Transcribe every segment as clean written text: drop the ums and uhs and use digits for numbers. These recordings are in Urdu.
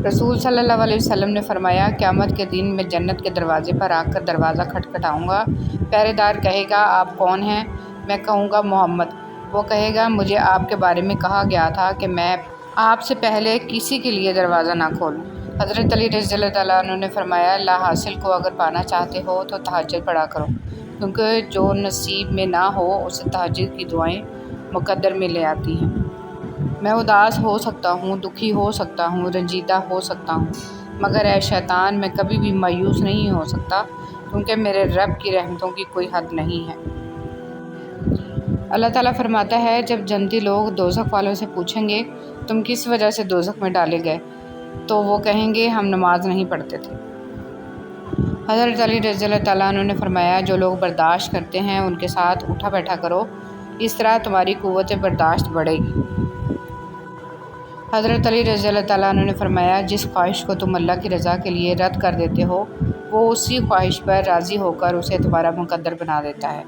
رسول صلی اللہ علیہ وسلم نے فرمایا، قیامت کے دن میں جنت کے دروازے پر آ کر دروازہ کھٹکھٹاؤں گا۔ پہرے دار کہے گا، آپ کون ہیں؟ میں کہوں گا، محمد۔ وہ کہے گا، مجھے آپ کے بارے میں کہا گیا تھا کہ میں آپ سے پہلے کسی کے لیے دروازہ نہ کھولوں۔ حضرت علی رضی اللہ تعالیٰ عنہ نے فرمایا، لا حاصل کو اگر پانا چاہتے ہو تو تہجد پڑھا کرو، کیونکہ جو نصیب میں نہ ہو اسے تہجد کی دعائیں مقدر میں لے آتی ہیں۔ میں اداس ہو سکتا ہوں، دکھی ہو سکتا ہوں، رنجیدہ ہو سکتا ہوں، مگر اے شیطان، میں کبھی بھی مایوس نہیں ہو سکتا، کیونکہ میرے رب کی رحمتوں کی کوئی حد نہیں ہے۔ اللہ تعالیٰ فرماتا ہے، جب جنتی لوگ دوزخ والوں سے پوچھیں گے، تم کس وجہ سے دوزخ میں ڈالے گئے؟ تو وہ کہیں گے، ہم نماز نہیں پڑھتے تھے۔ حضرت علی رضی اللہ تعالیٰ عنہ نے فرمایا، جو لوگ برداشت کرتے ہیں ان کے ساتھ اٹھا بیٹھا کرو، اس طرح تمہاری قوت برداشت بڑھے گی۔ حضرت علی رضی اللہ تعالیٰ عنہ نے فرمایا، جس خواہش کو تم اللہ کی رضا کے لیے رد کر دیتے ہو، وہ اسی خواہش پر راضی ہو کر اسے تمہارا مقدر بنا دیتا ہے۔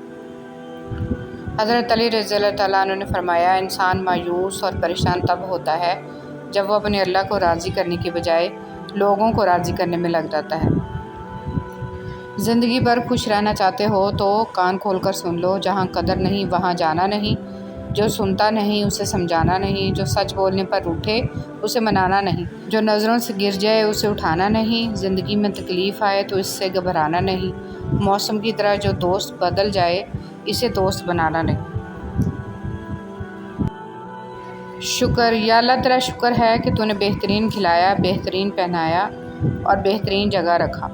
حضرت علی رضی اللہ تعالیٰ عنہ نے فرمایا، انسان مایوس اور پریشان تب ہوتا ہے جب وہ اپنے اللہ کو راضی کرنے کی بجائے لوگوں کو راضی کرنے میں لگ جاتا ہے۔ زندگی بھر خوش رہنا چاہتے ہو تو کان کھول کر سن لو، جہاں قدر نہیں وہاں جانا نہیں، جو سنتا نہیں اسے سمجھانا نہیں، جو سچ بولنے پر روٹھے اسے منانا نہیں، جو نظروں سے گر جائے اسے اٹھانا نہیں، زندگی میں تکلیف آئے تو اس سے گھبرانا نہیں، موسم کی طرح جو دوست بدل جائے اسے دوست بنانا نہیں۔ شکر، یا اللہ تیرا شکر ہے کہ تو نے بہترین کھلایا، بہترین پہنایا اور بہترین جگہ رکھا۔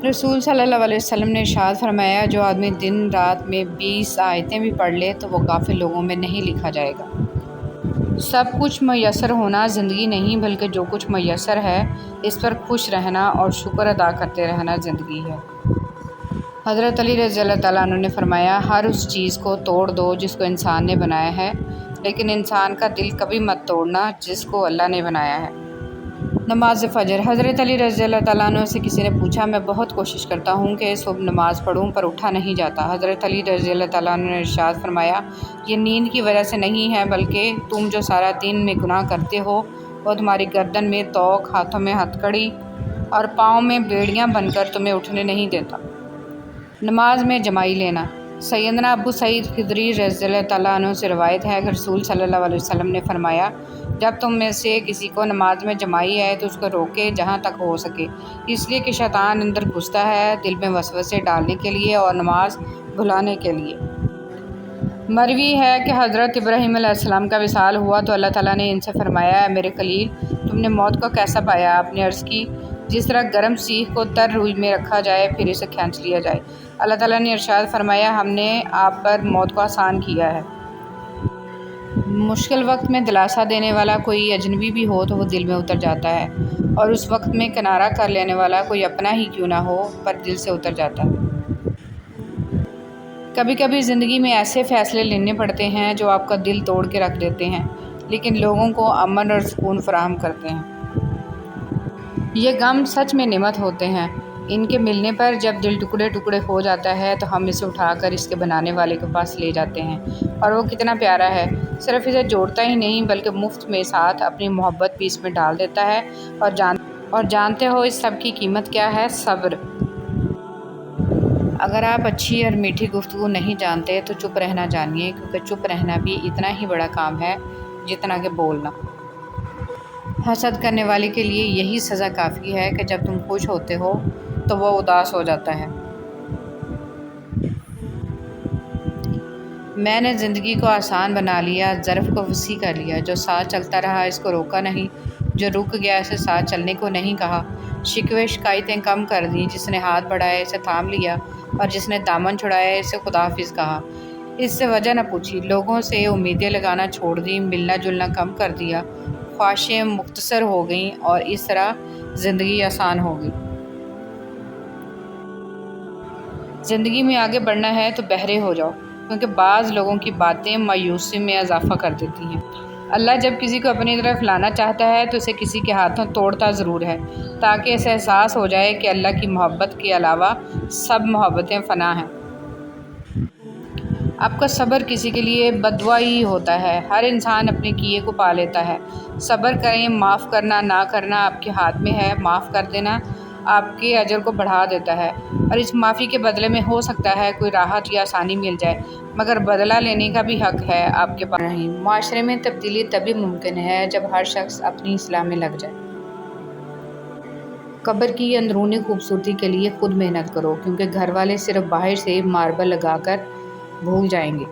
رسول صلی اللہ علیہ وسلم نے ارشاد فرمایا، جو آدمی دن رات میں 20 آیتیں بھی پڑھ لے تو وہ غافل لوگوں میں نہیں لکھا جائے گا۔ سب کچھ میسر ہونا زندگی نہیں، بلکہ جو کچھ میسر ہے اس پر خوش رہنا اور شکر ادا کرتے رہنا زندگی ہے۔ حضرت علی رضی اللہ تعالیٰ عنہ نے فرمایا، ہر اس چیز کو توڑ دو جس کو انسان نے بنایا ہے، لیکن انسان کا دل کبھی مت توڑنا جس کو اللہ نے بنایا ہے۔ نماز فجر۔ حضرت علی رضی اللہ تعالیٰ عنہ سے کسی نے پوچھا، میں بہت کوشش کرتا ہوں کہ صبح نماز پڑھوں پر اٹھا نہیں جاتا۔ حضرت علی رضی اللہ تعالیٰ عنہ نے ارشاد فرمایا، یہ نیند کی وجہ سے نہیں ہے، بلکہ تم جو سارا دن میں گناہ کرتے ہو وہ تمہاری گردن میں توق، ہاتھوں میں ہتھکڑی اور پاؤں میں بیڑیاں بن کر تمہیں اٹھنے نہیں دیتا۔ نماز میں جمائی لینا۔ سیدنا ابو سعید خدری رضی اللہ تعالیٰ عنہ سے روایت ہے کہ رسول صلی اللہ علیہ وسلم نے فرمایا، جب تم میں سے کسی کو نماز میں جمائی ہے تو اس کو روکے جہاں تک ہو سکے، اس لیے کہ شیطان اندر گھستا ہے دل میں وسوسے ڈالنے کے لیے اور نماز بھلانے کے لیے۔ مروی ہے کہ حضرت ابراہیم علیہ السلام کا وصال ہوا تو اللہ تعالیٰ نے ان سے فرمایا، اے میرے خلیل، تم نے موت کو کیسا پایا؟ آپ نے عرض کی، جس طرح گرم سیخ کو تر روئی میں رکھا جائے پھر اسے کھینچ لیا جائے۔ اللہ تعالیٰ نے ارشاد فرمایا، ہم نے آپ پر موت کو آسان کیا ہے۔ مشکل وقت میں دلاسا دینے والا کوئی اجنبی بھی ہو تو وہ دل میں اتر جاتا ہے، اور اس وقت میں کنارہ کر لینے والا کوئی اپنا ہی کیوں نہ ہو پر دل سے اتر جاتا ہے۔ کبھی کبھی زندگی میں ایسے فیصلے لینے پڑتے ہیں جو آپ کا دل توڑ کے رکھ دیتے ہیں، لیکن لوگوں کو امن اور سکون فراہم کرتے ہیں۔ یہ غم سچ میں نعمت ہوتے ہیں، ان کے ملنے پر جب دل ٹکڑے ٹکڑے ہو جاتا ہے تو ہم اسے اٹھا کر اس کے بنانے والے کے پاس لے جاتے ہیں، اور وہ کتنا پیارا ہے، صرف اسے جوڑتا ہی نہیں بلکہ مفت میں ساتھ اپنی محبت بھی اس میں ڈال دیتا ہے۔ اور جانتے ہو اس سب کی قیمت کیا ہے؟ صبر۔ اگر آپ اچھی اور میٹھی گفتگو نہیں جانتے تو چپ رہنا جانیے، کیونکہ چپ رہنا بھی اتنا ہی بڑا کام ہے جتنا کہ بولنا۔ حسد کرنے والے کے لیے یہی سزا کافی ہے کہ جب تم خوش ہوتے ہو تو وہ اداس ہو جاتا ہے۔ میں نے زندگی کو آسان بنا لیا، ظرف کو وسیع کر لیا، جو ساتھ چلتا رہا اس کو روکا نہیں، جو رک گیا اسے ساتھ چلنے کو نہیں کہا، شکوے شکایتیں کم کر دیں، جس نے ہاتھ بڑھائے اسے تھام لیا اور جس نے دامن چھڑایا اسے خدا حافظ کہا، اس سے وجہ نہ پوچھی، لوگوں سے امیدیں لگانا چھوڑ دیں، ملنا جلنا کم کر دیا، خواہشیں مختصر ہو گئیں اور اس طرح زندگی آسان ہو گئی۔ زندگی میں آگے بڑھنا ہے تو بہرے ہو جاؤ، کیونکہ بعض لوگوں کی باتیں مایوسی میں اضافہ کر دیتی ہیں۔ اللہ جب کسی کو اپنی طرف لانا چاہتا ہے تو اسے کسی کے ہاتھوں توڑتا ضرور ہے، تاکہ اسے احساس ہو جائے کہ اللہ کی محبت کے علاوہ سب محبتیں فنا ہیں۔ آپ کا صبر کسی کے لیے بددعا ہی ہوتا ہے۔ ہر انسان اپنے کیے کو پا لیتا ہے۔ صبر کریں، معاف کرنا نہ کرنا آپ کے ہاتھ میں ہے۔ معاف کر دینا آپ کے اجر کو بڑھا دیتا ہے، اور اس معافی کے بدلے میں ہو سکتا ہے کوئی راحت یا آسانی مل جائے، مگر بدلہ لینے کا بھی حق ہے آپ کے پاس نہیں۔ معاشرے میں تبدیلی تبھی ممکن ہے جب ہر شخص اپنی اصلاح میں لگ جائے۔ قبر کی اندرونی خوبصورتی کے لیے خود محنت کرو، کیونکہ گھر والے صرف باہر سے ماربل لگا کر بھول جائیں گے۔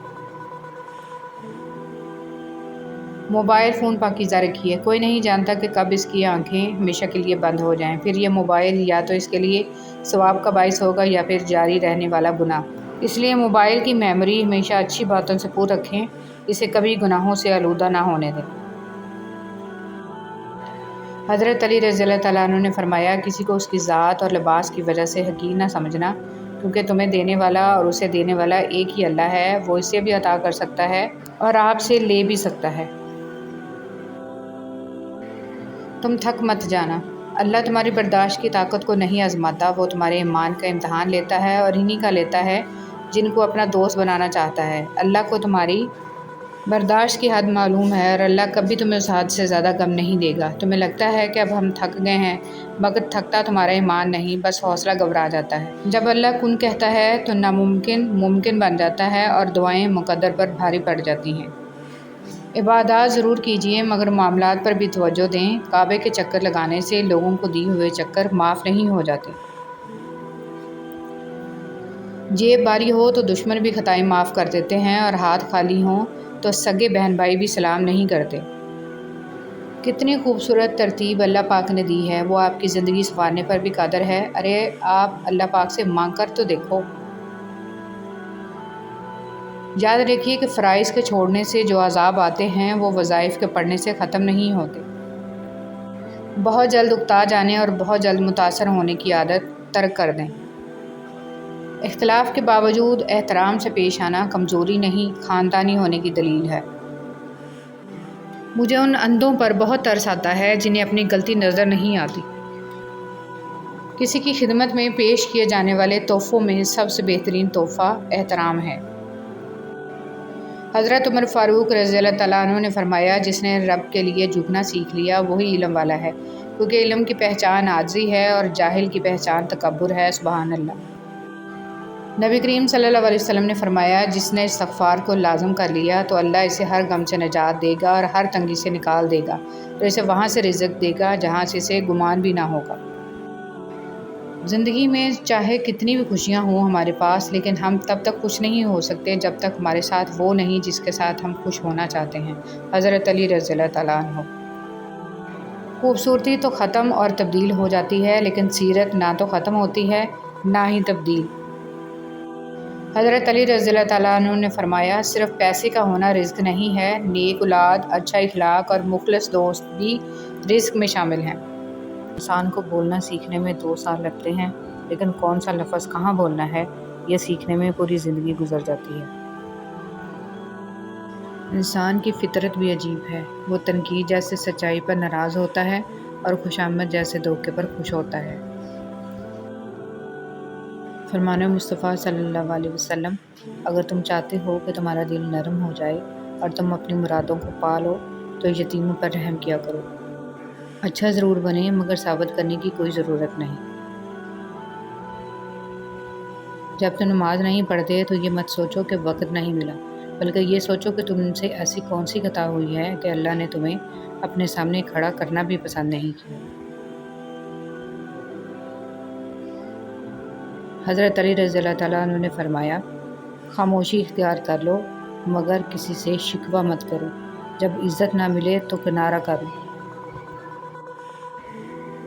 موبائل فون پاکیزہ رکھیے، کوئی نہیں جانتا کہ کب اس کی آنکھیں ہمیشہ کے لیے بند ہو جائیں، پھر یہ موبائل یا تو اس کے لیے ثواب کا باعث ہوگا یا پھر جاری رہنے والا گناہ۔ اس لیے موبائل کی میموری ہمیشہ اچھی باتوں سے پر رکھیں، اسے کبھی گناہوں سے آلودہ نہ ہونے دیں۔ حضرت علی رضی اللہ تعالیٰ عنہ نے فرمایا، کسی کو اس کی ذات اور لباس کی وجہ سے حقیر نہ سمجھنا، کیونکہ تمہیں دینے والا اور اسے دینے والا ایک ہی اللہ ہے، وہ اسے بھی عطا کر سکتا ہے اور آپ سے لے بھی سکتا ہے۔ تم تھک مت جانا، اللہ تمہاری برداشت کی طاقت کو نہیں آزماتا، وہ تمہارے ایمان کا امتحان لیتا ہے اور انہی کا لیتا ہے جن کو اپنا دوست بنانا چاہتا ہے۔ اللہ کو تمہاری برداشت کی حد معلوم ہے اور اللہ کبھی تمہیں اس حد سے زیادہ غم نہیں دے گا۔ تمہیں لگتا ہے کہ اب ہم تھک گئے ہیں، مگر تھکتا تمہارا ایمان نہیں، بس حوصلہ گھبرا جاتا ہے۔ جب اللہ کن کہتا ہے تو ناممکن ممکن بن جاتا ہے اور دعائیں مقدر پر بھاری پڑ جاتی ہیں۔ عبادات ضرور کیجیے، مگر معاملات پر بھی توجہ دیں۔ کعبے کے چکر لگانے سے لوگوں کو دیے ہوئے چکر معاف نہیں ہو جاتے۔ جیب باری ہو تو دشمن بھی خطائیں معاف کر دیتے ہیں، اور ہاتھ خالی ہوں تو سگے بہن بھائی بھی سلام نہیں کرتے۔ کتنی خوبصورت ترتیب اللہ پاک نے دی ہے، وہ آپ کی زندگی سنوارنے پر بھی قادر ہے۔ ارے آپ اللہ پاک سے مانگ کر تو دیکھو۔ یاد رکھیے کہ فرائض کے چھوڑنے سے جو عذاب آتے ہیں وہ وظائف کے پڑھنے سے ختم نہیں ہوتے۔ بہت جلد اکتا جانے اور بہت جلد متاثر ہونے کی عادت ترک کر دیں۔ اختلاف کے باوجود احترام سے پیش آنا کمزوری نہیں، خاندانی ہونے کی دلیل ہے۔ مجھے ان اندھوں پر بہت ترس آتا ہے جنہیں اپنی غلطی نظر نہیں آتی۔ کسی کی خدمت میں پیش کیے جانے والے تحفوں میں سب سے بہترین تحفہ احترام ہے۔ حضرت عمر فاروق رضی اللہ تعالیٰ عنہ نے فرمایا، جس نے رب کے لیے جھکنا سیکھ لیا وہی علم والا ہے، کیونکہ علم کی پہچان عاجزی ہے اور جاہل کی پہچان تکبر ہے۔ سبحان اللہ۔ نبی کریم صلی اللہ علیہ وسلم نے فرمایا، جس نے استغفار کو لازم کر لیا تو اللہ اسے ہر غم سے نجات دے گا اور ہر تنگی سے نکال دے گا، تو اسے وہاں سے رزق دے گا جہاں سے اسے گمان بھی نہ ہوگا۔ زندگی میں چاہے کتنی بھی خوشیاں ہوں ہمارے پاس، لیکن ہم تب تک خوش نہیں ہو سکتے جب تک ہمارے ساتھ وہ نہیں جس کے ساتھ ہم خوش ہونا چاہتے ہیں۔ حضرت علی رضی اللہ تعالیٰ عنہ۔ خوبصورتی تو ختم اور تبدیل ہو جاتی ہے، لیکن سیرت نہ تو ختم ہوتی ہے نہ ہی تبدیل۔ حضرت علی رضی اللہ تعالیٰ عنہ نے فرمایا، صرف پیسے کا ہونا رزق نہیں ہے، نیک اولاد، اچھا اخلاق اور مخلص دوست بھی رزق میں شامل ہیں۔ انسان کو بولنا سیکھنے میں 2 سال لگتے ہیں، لیکن کون سا لفظ کہاں بولنا ہے یہ سیکھنے میں پوری زندگی گزر جاتی ہے۔ انسان کی فطرت بھی عجیب ہے، وہ تنقید جیسے سچائی پر ناراض ہوتا ہے اور خوشامد جیسے دھوکے پر خوش ہوتا ہے۔ فرمان مصطفیٰ صلی اللہ علیہ وسلم، اگر تم چاہتے ہو کہ تمہارا دل نرم ہو جائے اور تم اپنی مرادوں کو پا لو تو یتیموں پر رحم کیا کرو۔ اچھا ضرور بنے، مگر ثابت کرنے کی کوئی ضرورت نہیں۔ جب تم نماز نہیں پڑھتے تو یہ مت سوچو کہ وقت نہیں ملا، بلکہ یہ سوچو کہ تم سے ایسی کون سی خطا ہوئی ہے کہ اللہ نے تمہیں اپنے سامنے کھڑا کرنا بھی پسند نہیں کیا۔ حضرت علی رضی اللہ تعالیٰ عنہ نے فرمایا، خاموشی اختیار کر لو، مگر کسی سے شکوہ مت کرو، جب عزت نہ ملے تو کنارہ کرو۔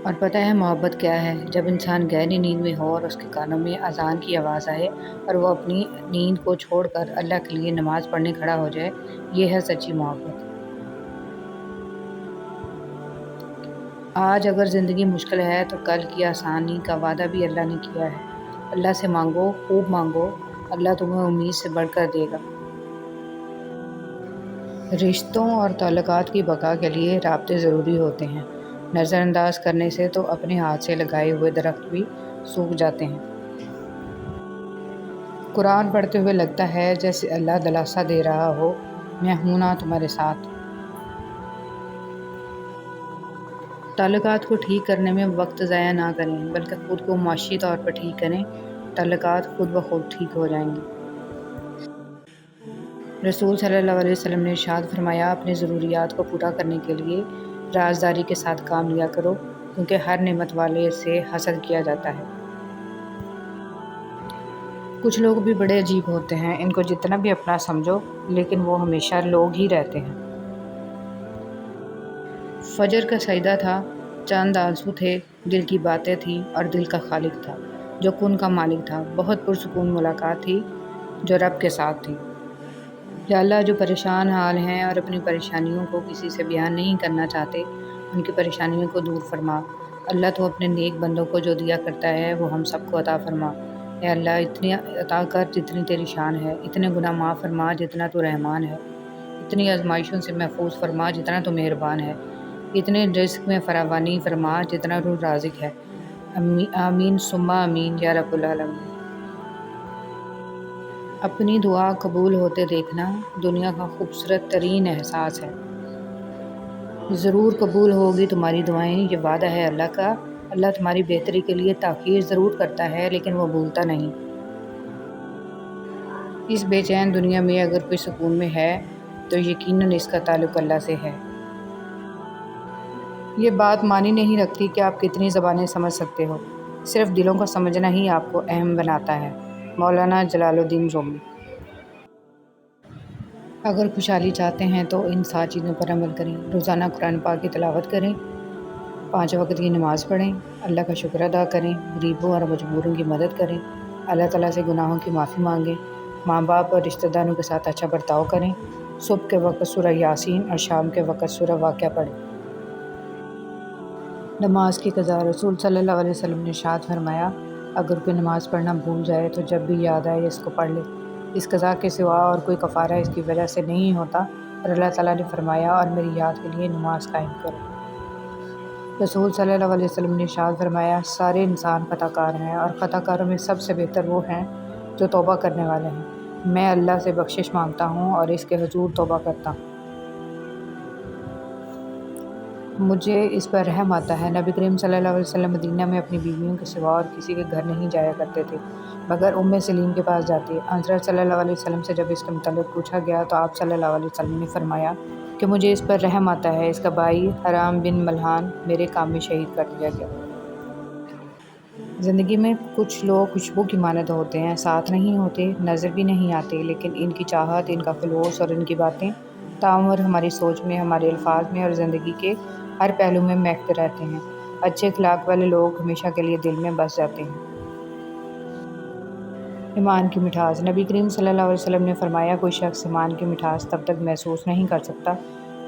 اور پتہ ہے محبت کیا ہے؟ جب انسان گہری نیند میں ہو اور اس کے کانوں میں اذان کی آواز آئے اور وہ اپنی نیند کو چھوڑ کر اللہ کے لیے نماز پڑھنے کھڑا ہو جائے، یہ ہے سچی محبت۔ آج اگر زندگی مشکل ہے تو کل کی آسانی کا وعدہ بھی اللہ نے کیا ہے۔ اللہ سے مانگو، خوب مانگو، اللہ تمہیں امید سے بڑھ کر دے گا۔ رشتوں اور تعلقات کی بقا کے لیے رابطے ضروری ہوتے ہیں، نظر انداز کرنے سے تو اپنے ہاتھ سے لگائے ہوئے درخت بھی سوکھ جاتے ہیں۔ قرآن پڑھتے ہوئے لگتا ہے جیسے اللہ دلاسا دے رہا ہو، میں ہوں نا تمہارے ساتھ۔ تعلقات کو ٹھیک کرنے میں وقت ضائع نہ کریں، بلکہ خود کو معاشی طور پر ٹھیک کریں، تعلقات خود بخود ٹھیک ہو جائیں گے۔ رسول صلی اللہ علیہ وسلم نے ارشاد فرمایا، اپنی ضروریات کو پورا کرنے کے لیے رازداری کے ساتھ کام لیا کرو، کیونکہ ہر نعمت والے سے حسد کیا جاتا ہے۔ کچھ لوگ بھی بڑے عجیب ہوتے ہیں، ان کو جتنا بھی اپنا سمجھو لیکن وہ ہمیشہ لوگ ہی رہتے ہیں۔ فجر کا سجدہ تھا، چاند آنسو تھے، دل کی باتیں تھیں اور دل کا خالق تھا جو کن کا مالک تھا، بہت پرسکون ملاقات تھی جو رب کے ساتھ تھی۔ یا اللہ، جو پریشان حال ہیں اور اپنی پریشانیوں کو کسی سے بیان نہیں کرنا چاہتے، ان کی پریشانیوں کو دور فرما۔ اللہ، تو اپنے نیک بندوں کو جو دیا کرتا ہے وہ ہم سب کو عطا فرما۔ اے اللہ، اتنی عطا کر جتنی تیری شان ہے، اتنے گناہ معاف فرما جتنا تو رحمان ہے، اتنی آزمائشوں سے محفوظ فرما جتنا تو مہربان ہے، اتنے رزق میں فراوانی فرما جتنا تو رازق ہے۔ آمین ثم آمین یا رب العالمین۔ اپنی دعا قبول ہوتے دیکھنا دنیا کا خوبصورت ترین احساس ہے۔ ضرور قبول ہوگی تمہاری دعائیں، یہ وعدہ ہے اللہ کا۔ اللہ تمہاری بہتری کے لیے تاخیر ضرور کرتا ہے لیکن وہ بھولتا نہیں۔ اس بے چین دنیا میں اگر کوئی سکون میں ہے تو یقیناً اس کا تعلق اللہ سے ہے۔ یہ بات معنی نہیں رکھتی کہ آپ کتنی زبانیں سمجھ سکتے ہو، صرف دلوں کا سمجھنا ہی آپ کو اہم بناتا ہے۔ مولانا جلال الدین رومی۔ اگر خوشحالی چاہتے ہیں تو ان 7 چیزوں پر عمل کریں۔ روزانہ قرآن پاک کی تلاوت کریں، 5 وقت کی نماز پڑھیں، اللہ کا شکر ادا کریں، غریبوں اور مجبوروں کی مدد کریں، اللہ تعالیٰ سے گناہوں کی معافی مانگیں، ماں باپ اور رشتہ داروں کے ساتھ اچھا برتاؤ کریں، صبح کے وقت سورہ یاسین اور شام کے وقت سورہ واقعہ پڑھیں۔ نماز کی قضا۔ رسول صلی اللہ علیہ وسلم نے ارشاد فرمایا، اگر کوئی نماز پڑھنا بھول جائے تو جب بھی یاد آئے اس کو پڑھ لے، اس قضا کے سوا اور کوئی کفارہ اس کی وجہ سے نہیں ہوتا، اور اللہ تعالیٰ نے فرمایا، اور میری یاد کے لیے نماز قائم کرو۔ رسول صلی اللہ علیہ وسلم نے ارشاد فرمایا، سارے انسان خطا کار ہیں اور خطا کاروں میں سب سے بہتر وہ ہیں جو توبہ کرنے والے ہیں۔ میں اللہ سے بخشش مانگتا ہوں اور اس کے حضور توبہ کرتا ہوں۔ مجھے اس پر رحم آتا ہے۔ نبی کریم صلی اللہ علیہ وسلم مدینہ میں اپنی بیویوں کے سوا اور کسی کے گھر نہیں جایا کرتے تھے مگر سلیم کے پاس جاتے۔ حضرت صلی اللہ علیہ وسلم سے جب اس کے متعلق پوچھا گیا تو آپ صلی اللہ علیہ وسلم نے فرمایا کہ مجھے اس پر رحم آتا ہے، اس کا بھائی حرام بن ملحان میرے کام میں شہید کر دیا گیا۔ زندگی میں کچھ لوگ خوشبو کی مانند ہوتے ہیں، ساتھ نہیں ہوتے، نظر بھی نہیں آتے، لیکن ان کی چاہت، ان کا خلوص اور ان کی باتیں تاعمر ہماری سوچ میں، ہمارے الفاظ میں اور زندگی کے ہر پہلو میں مہکتے رہتے ہیں۔ اچھے اخلاق والے لوگ ہمیشہ کے لیے دل میں بس جاتے ہیں۔ ایمان کی مٹھاس۔ نبی کریم صلی اللہ علیہ وسلم نے فرمایا، کوئی شخص ایمان کی مٹھاس تب تک محسوس نہیں کر سکتا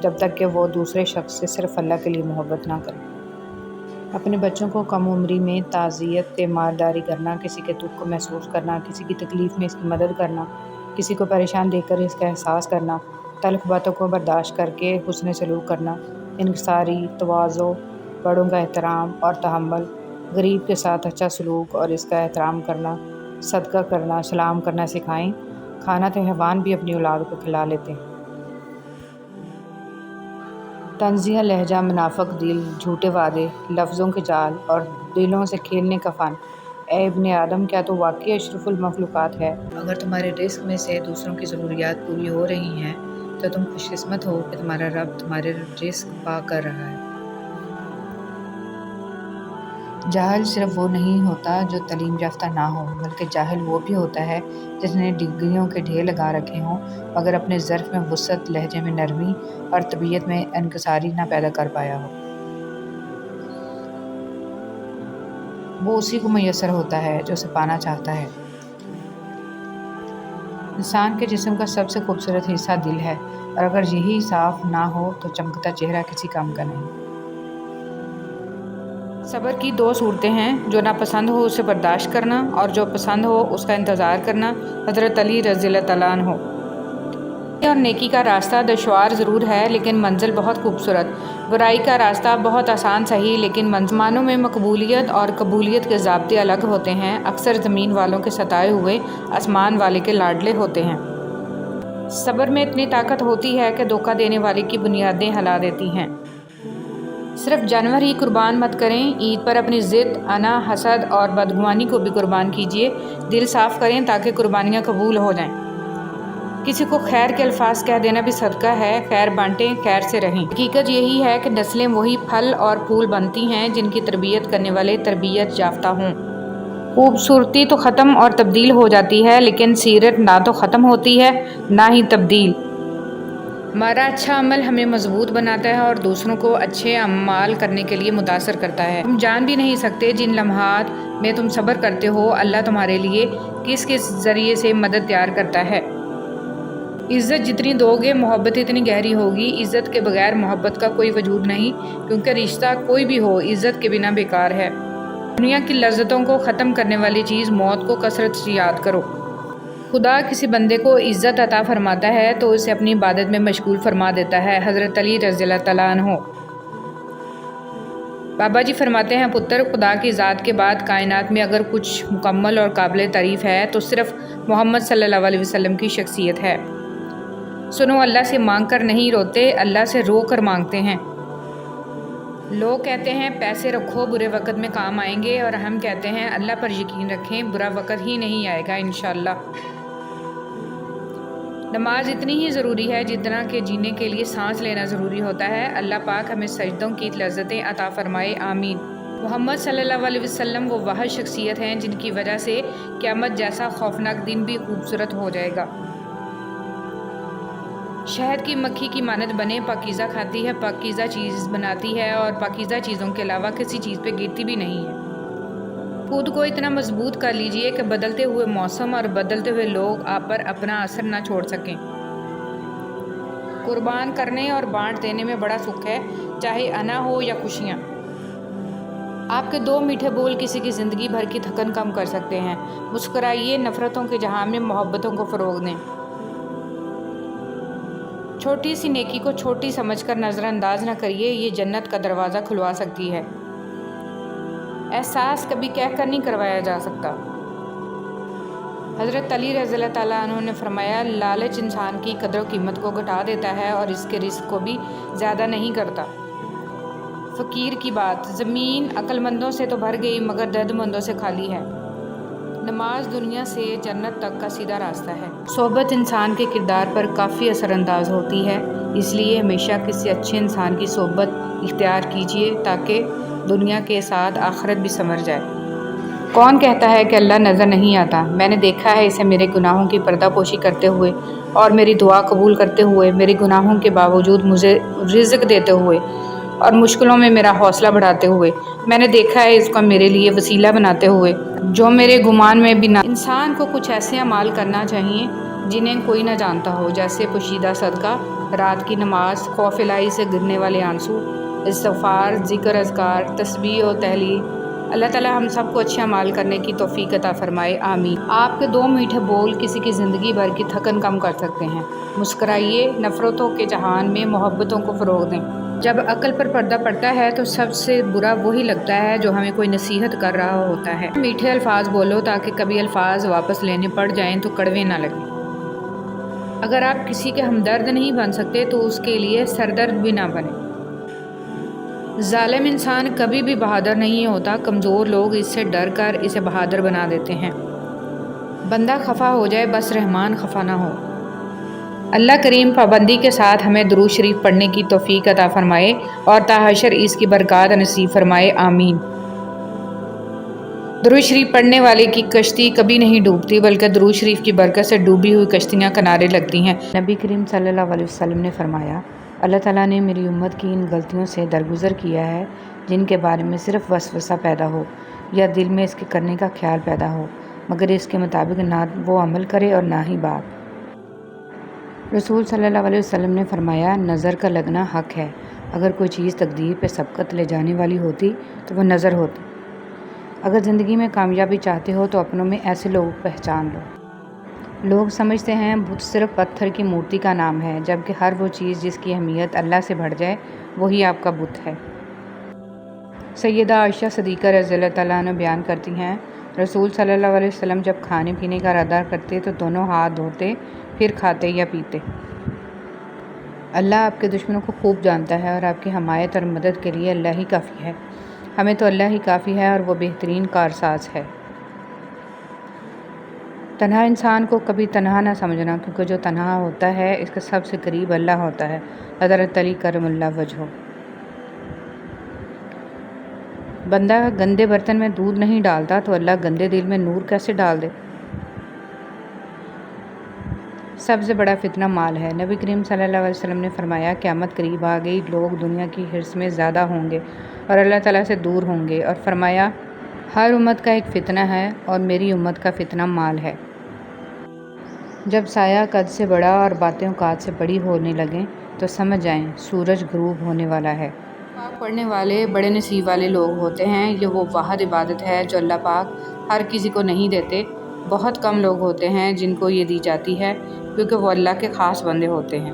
جب تک کہ وہ دوسرے شخص سے صرف اللہ کے لیے محبت نہ کرے۔ اپنے بچوں کو کم عمری میں تعزیت، تیمارداری کرنا، کسی کے دکھ کو محسوس کرنا، کسی کی تکلیف میں اس کی مدد کرنا، کسی کو پریشان دیکھ کر اس کا احساس کرنا، تلخ باتوں کو برداشت کر کے حسن سلوک کرنا، انکساری، تواضع، بڑوں کا احترام اور تحمل، غریب کے ساتھ اچھا سلوک اور اس کا احترام کرنا، صدقہ کرنا، سلام کرنا سکھائیں۔ کھانا تو حیوان بھی اپنی اولاد کو کھلا لیتے ہیں۔ طنزیہ لہجہ، منافق دل، جھوٹے وعدے، لفظوں کے جال اور دلوں سے کھیلنے کا فن۔ اے ابن آدم، کیا تو واقعی اشرف المخلوقات ہے؟ اگر تمہارے رزق میں سے دوسروں کی ضروریات پوری ہو رہی ہیں تو تم خوش قسمت ہو کہ تمہارا رب تمہارے رزق پاک کر رہا ہے۔ جاہل صرف وہ نہیں ہوتا جو تعلیم یافتہ نہ ہو، بلکہ جاہل وہ بھی ہوتا ہے جس نے ڈگریوں کے ڈھیر لگا رکھے ہوں مگر اپنے ظرف میں وسعت، لہجے میں نرمی اور طبیعت میں انکساری نہ پیدا کر پایا ہو۔ وہ اسی کو میسر ہوتا ہے جو اسے پانا چاہتا ہے۔ انسان کے جسم کا سب سے خوبصورت حصہ دل ہے، اور اگر یہی صاف نہ ہو تو چمکتا چہرہ کسی کام کا نہیں۔ صبر کی 2 صورتیں ہیں، جو ناپسند ہو اسے برداشت کرنا اور جو پسند ہو اس کا انتظار کرنا۔ حضرت علی رضی اللہ تعالیٰ عنہ۔ اور نیکی کا راستہ دشوار ضرور ہے لیکن منزل بہت خوبصورت، برائی کا راستہ بہت آسان صحیح لیکن آسمانوں میں مقبولیت اور قبولیت کے ضابطے الگ ہوتے ہیں، اکثر زمین والوں کے ستائے ہوئے آسمان والے کے لاڈلے ہوتے ہیں۔ صبر میں اتنی طاقت ہوتی ہے کہ دھوکہ دینے والے کی بنیادیں ہلا دیتی ہیں۔ صرف جانور ہی قربان مت کریں، عید پر اپنی ضد، انا، حسد اور بدگمانی کو بھی قربان کیجیے۔ دل صاف کریں تاکہ قربانیاں قبول ہو جائیں۔ کسی کو خیر کے الفاظ کہہ دینا بھی صدقہ ہے، خیر بانٹیں، خیر سے رہیں۔ حقیقت یہی ہے کہ نسلیں وہی پھل اور پھول بنتی ہیں جن کی تربیت کرنے والے تربیت یافتہ ہوں۔ خوبصورتی تو ختم اور تبدیل ہو جاتی ہے لیکن سیرت نہ تو ختم ہوتی ہے نہ ہی تبدیل۔ ہمارا اچھا عمل ہمیں مضبوط بناتا ہے اور دوسروں کو اچھے اعمال کرنے کے لیے متاثر کرتا ہے۔ ہم جان بھی نہیں سکتے جن لمحات میں تم صبر کرتے ہو اللہ تمہارے لیے کس کس ذریعے سے مدد تیار کرتا ہے۔ عزت جتنی دو گے محبت اتنی گہری ہوگی۔ عزت کے بغیر محبت کا کوئی وجود نہیں، کیونکہ رشتہ کوئی بھی ہو عزت کے بنا بیکار ہے۔ دنیا کی لذتوں کو ختم کرنے والی چیز موت کو کثرت سے یاد کرو۔ خدا کسی بندے کو عزت عطا فرماتا ہے تو اسے اپنی عبادت میں مشغول فرما دیتا ہے۔ حضرت علی رضی اللہ تعالیٰ عنہ۔ بابا جی فرماتے ہیں پتر، خدا کی ذات کے بعد کائنات میں اگر کچھ مکمل اور قابل تعریف ہے تو صرف محمد صلی اللہ علیہ وسلم کی شخصیت ہے۔ سنو، اللہ سے مانگ کر نہیں روتے، اللہ سے رو کر مانگتے ہیں۔ لوگ کہتے ہیں پیسے رکھو برے وقت میں کام آئیں گے، اور ہم کہتے ہیں اللہ پر یقین رکھیں برا وقت ہی نہیں آئے گا انشاءاللہ۔ نماز اتنی ہی ضروری ہے جتنا کہ جینے کے لیے سانس لینا ضروری ہوتا ہے۔ اللہ پاک ہمیں سجدوں کی لذتیں عطا فرمائے، آمین۔ محمد صلی اللہ علیہ وسلم وہ واحد شخصیت ہیں جن کی وجہ سے قیامت جیسا خوفناک دن بھی خوبصورت ہو جائے گا۔ شہد کی مکھی کی مانند بنے، پاکیزہ کھاتی ہے، پاکیزہ چیز بناتی ہے اور پاکیزہ چیزوں کے علاوہ کسی چیز پہ گرتی بھی نہیں ہے۔ خود کو اتنا مضبوط کر لیجئے کہ بدلتے ہوئے موسم اور بدلتے ہوئے لوگ آپ پر اپنا اثر نہ چھوڑ سکیں۔ قربان کرنے اور بانٹ دینے میں بڑا سکھ ہے، چاہے انا ہو یا خوشیاں۔ آپ کے 2 میٹھے بول کسی کی زندگی بھر کی تھکن کم کر سکتے ہیں۔ مسکرائیے، نفرتوں کے جہاں میں محبتوں کو فروغ دیں۔ چھوٹی سی نیکی کو چھوٹی سمجھ کر نظر انداز نہ کریے، یہ جنت کا دروازہ کھلوا سکتی ہے۔ احساس کبھی کہہ کر نہیں کروایا جا سکتا۔ حضرت علی رضی اللہ تعالیٰ عنہ نے فرمایا لالچ انسان کی قدر و قیمت کو گھٹا دیتا ہے اور اس کے رزق کو بھی زیادہ نہیں کرتا۔ فقیر کی بات، زمین عقل مندوں سے تو بھر گئی مگر درد مندوں سے خالی ہے۔ نماز دنیا سے جنت تک کا سیدھا راستہ ہے۔ صحبت انسان کے کردار پر کافی اثر انداز ہوتی ہے، اس لیے ہمیشہ کسی اچھے انسان کی صحبت اختیار کیجیے تاکہ دنیا کے ساتھ آخرت بھی سنور جائے۔ کون کہتا ہے کہ اللہ نظر نہیں آتا؟ میں نے دیکھا ہے اسے میرے گناہوں کی پردہ پوشی کرتے ہوئے اور میری دعا قبول کرتے ہوئے، میرے گناہوں کے باوجود مجھے رزق دیتے ہوئے اور مشکلوں میں میرا حوصلہ بڑھاتے ہوئے۔ میں نے دیکھا ہے اس کو میرے لیے وسیلہ بناتے ہوئے جو میرے گمان میں بھی نہ۔ انسان کو کچھ ایسے اعمال کرنا چاہیے جنہیں کوئی نہ جانتا ہو، جیسے پوشیدہ صدقہ، رات کی نماز، خوف الہی سے گرنے والے آنسو، استغفار، ذکر اذکار، تسبیح و تحلیل۔ اللہ تعالی ہم سب کو اچھے اعمال کرنے کی توفیق عطا فرمائے، آمین۔ آپ کے 2 میٹھے بول کسی کی زندگی بھر کی تھکن کم کر سکتے ہیں۔ مسکرائیے، نفرتوں کے جہان میں محبتوں کو فروغ دیں۔ جب عقل پر پردہ پڑتا ہے تو سب سے برا وہی لگتا ہے جو ہمیں کوئی نصیحت کر رہا ہوتا ہے۔ میٹھے الفاظ بولو تاکہ کبھی الفاظ واپس لینے پڑ جائیں تو کڑوے نہ لگیں۔ اگر آپ کسی کے ہمدرد نہیں بن سکتے تو اس کے لیے سردرد بھی نہ بنیں۔ ظالم انسان کبھی بھی بہادر نہیں ہوتا، کمزور لوگ اس سے ڈر کر اسے بہادر بنا دیتے ہیں۔ بندہ خفا ہو جائے بس رحمان خفا نہ ہو۔ اللہ کریم پابندی کے ساتھ ہمیں درود شریف پڑھنے کی توفیق عطا فرمائے اور تا حشر اس کی برکات نصیب فرمائے، آمین۔ درود شریف پڑھنے والے کی کشتی کبھی نہیں ڈوبتی بلکہ درود شریف کی برکت سے ڈوبی ہوئی کشتیاں کنارے لگتی ہیں۔ نبی کریم صلی اللہ علیہ وسلم نے فرمایا اللہ تعالیٰ نے میری امت کی ان غلطیوں سے درگزر کیا ہے جن کے بارے میں صرف وسوسہ پیدا ہو یا دل میں اس کے کرنے کا خیال پیدا ہو، مگر اس کے مطابق نہ وہ عمل کرے اور نہ ہی بات۔ رسول صلی اللہ علیہ وسلم نے فرمایا نظر کا لگنا حق ہے، اگر کوئی چیز تقدیر پہ سبقت لے جانے والی ہوتی تو وہ نظر ہوتی۔ اگر زندگی میں کامیابی چاہتے ہو تو اپنوں میں ایسے لوگوں کو پہچان لو لوگ سمجھتے ہیں بت صرف پتھر کی مورتی کا نام ہے، جبکہ ہر وہ چیز جس کی اہمیت اللہ سے بڑھ جائے وہی آپ کا بت ہے۔ سیدہ عائشہ صدیقہ رضی اللہ تعالیٰ عنہ بیان کرتی ہیں، رسول صلی اللہ علیہ وسلم جب کھانے پینے کا ارادہ کرتے تو دونوں ہاتھ دھوتے پھر کھاتے یا پیتے۔ اللہ آپ کے دشمنوں کو خوب جانتا ہے اور آپ کی حمایت اور مدد کے لیے اللہ ہی کافی ہے۔ ہمیں تو اللہ ہی کافی ہے اور وہ بہترین کارساز ہے۔ تنہا انسان کو کبھی تنہا نہ سمجھنا، کیونکہ جو تنہا ہوتا ہے اس کا سب سے قریب اللہ ہوتا ہے۔ حضرت علی کرم اللہ وجہہ۔ بندہ گندے برتن میں دودھ نہیں ڈالتا تو اللہ گندے دل میں نور کیسے ڈال دے؟ سب سے بڑا فتنہ مال ہے۔ نبی کریم صلی اللہ علیہ وسلم نے فرمایا، قیامت قریب آ گئی، لوگ دنیا کی حرص میں زیادہ ہوں گے اور اللہ تعالیٰ سے دور ہوں گے، اور فرمایا، ہر امت کا ایک فتنہ ہے اور میری امت کا فتنہ مال ہے۔ جب سایہ قد سے بڑا اور باتیں اوقات سے بڑی ہونے لگیں تو سمجھ جائیں سورج غروب ہونے والا ہے۔ پاک پڑھنے والے بڑے نصیب والے لوگ ہوتے ہیں۔ یہ وہ واحد عبادت ہے جو اللہ پاک ہر کسی کو نہیں دیتے۔ بہت کم لوگ ہوتے ہیں جن کو یہ دی جاتی ہے، کیونکہ وہ اللہ کے خاص بندے ہوتے ہیں۔